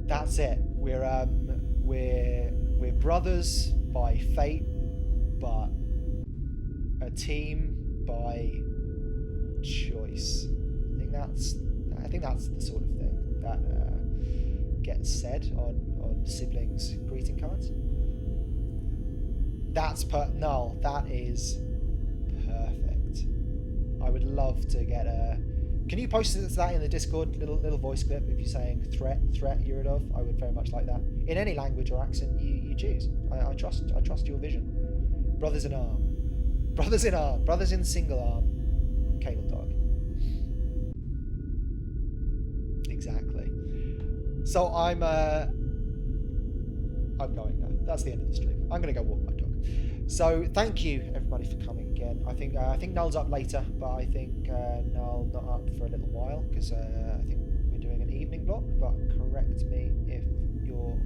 that's it. We're brothers by fate, but a team by choice. I think that's the sort of thing that gets said on siblings greeting cards. Null. That is perfect. I would love to get a. Can you post that in the Discord, little voice clip if you're saying threat Uradov? I would very much like that in any language or accent you choose. I trust your vision. Brothers in arm, brothers in single arm, cable dog. Exactly. So I'm going now. That's the end of the stream. I'm gonna go walk my dog. So thank you everybody for coming again. I think Null's up later, but I think Null not up for a little while because I think we're doing an evening block. But correct me if you're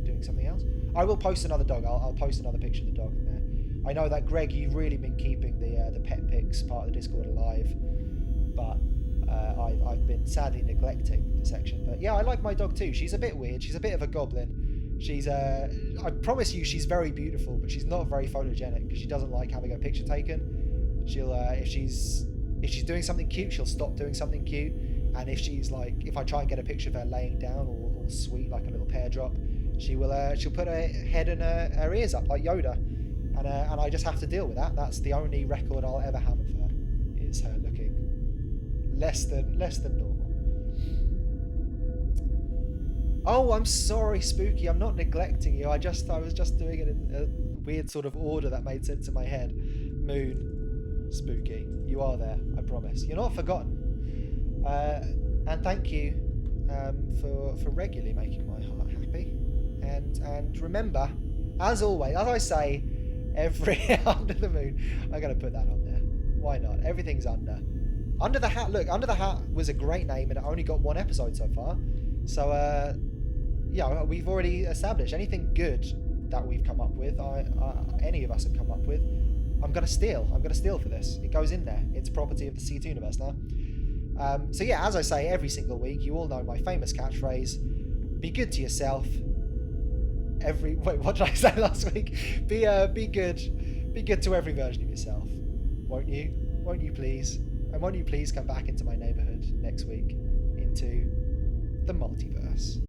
doing something else. I will post another dog. I'll post another picture of the dog in there. I know that Greg, you've really been keeping the pet pics part of the Discord alive, but I've been sadly neglecting the section. But yeah, I like my dog too. She's a bit weird. She's a bit of a goblin. She's I promise you she's very beautiful, but she's not very photogenic because she doesn't like having her picture taken. She'll if she's doing something cute, she'll stop doing something cute. And if I try and get a picture of her laying down all sweet like a little pear drop, she'll put her head and her ears up like Yoda, and I just have to deal with that. That's the only record I'll ever have of her, is her looking less than normal. Oh, I'm sorry, Spooky. I'm not neglecting you. I was just doing it in a weird sort of order that made sense in my head. Moon, Spooky, you are there. I promise. You're not forgotten. And thank you for regularly making my heart happy. And remember, as always, as I say, every under the moon, I'm gonna put that on there. Why not? Everything's under. Under the Hat. Look, Under the Hat was a great name, and it only got one episode so far. So yeah, we've already established anything good that we've come up with, any of us have come up with, I'm gonna steal for this. It goes in there. It's property of the C2 universe now. So yeah, as I say every single week, you all know my famous catchphrase: be good to yourself. Wait, what did I say last week? Be good to every version of yourself. Won't you please? And won't you please come back into my neighborhood next week, into the multiverse?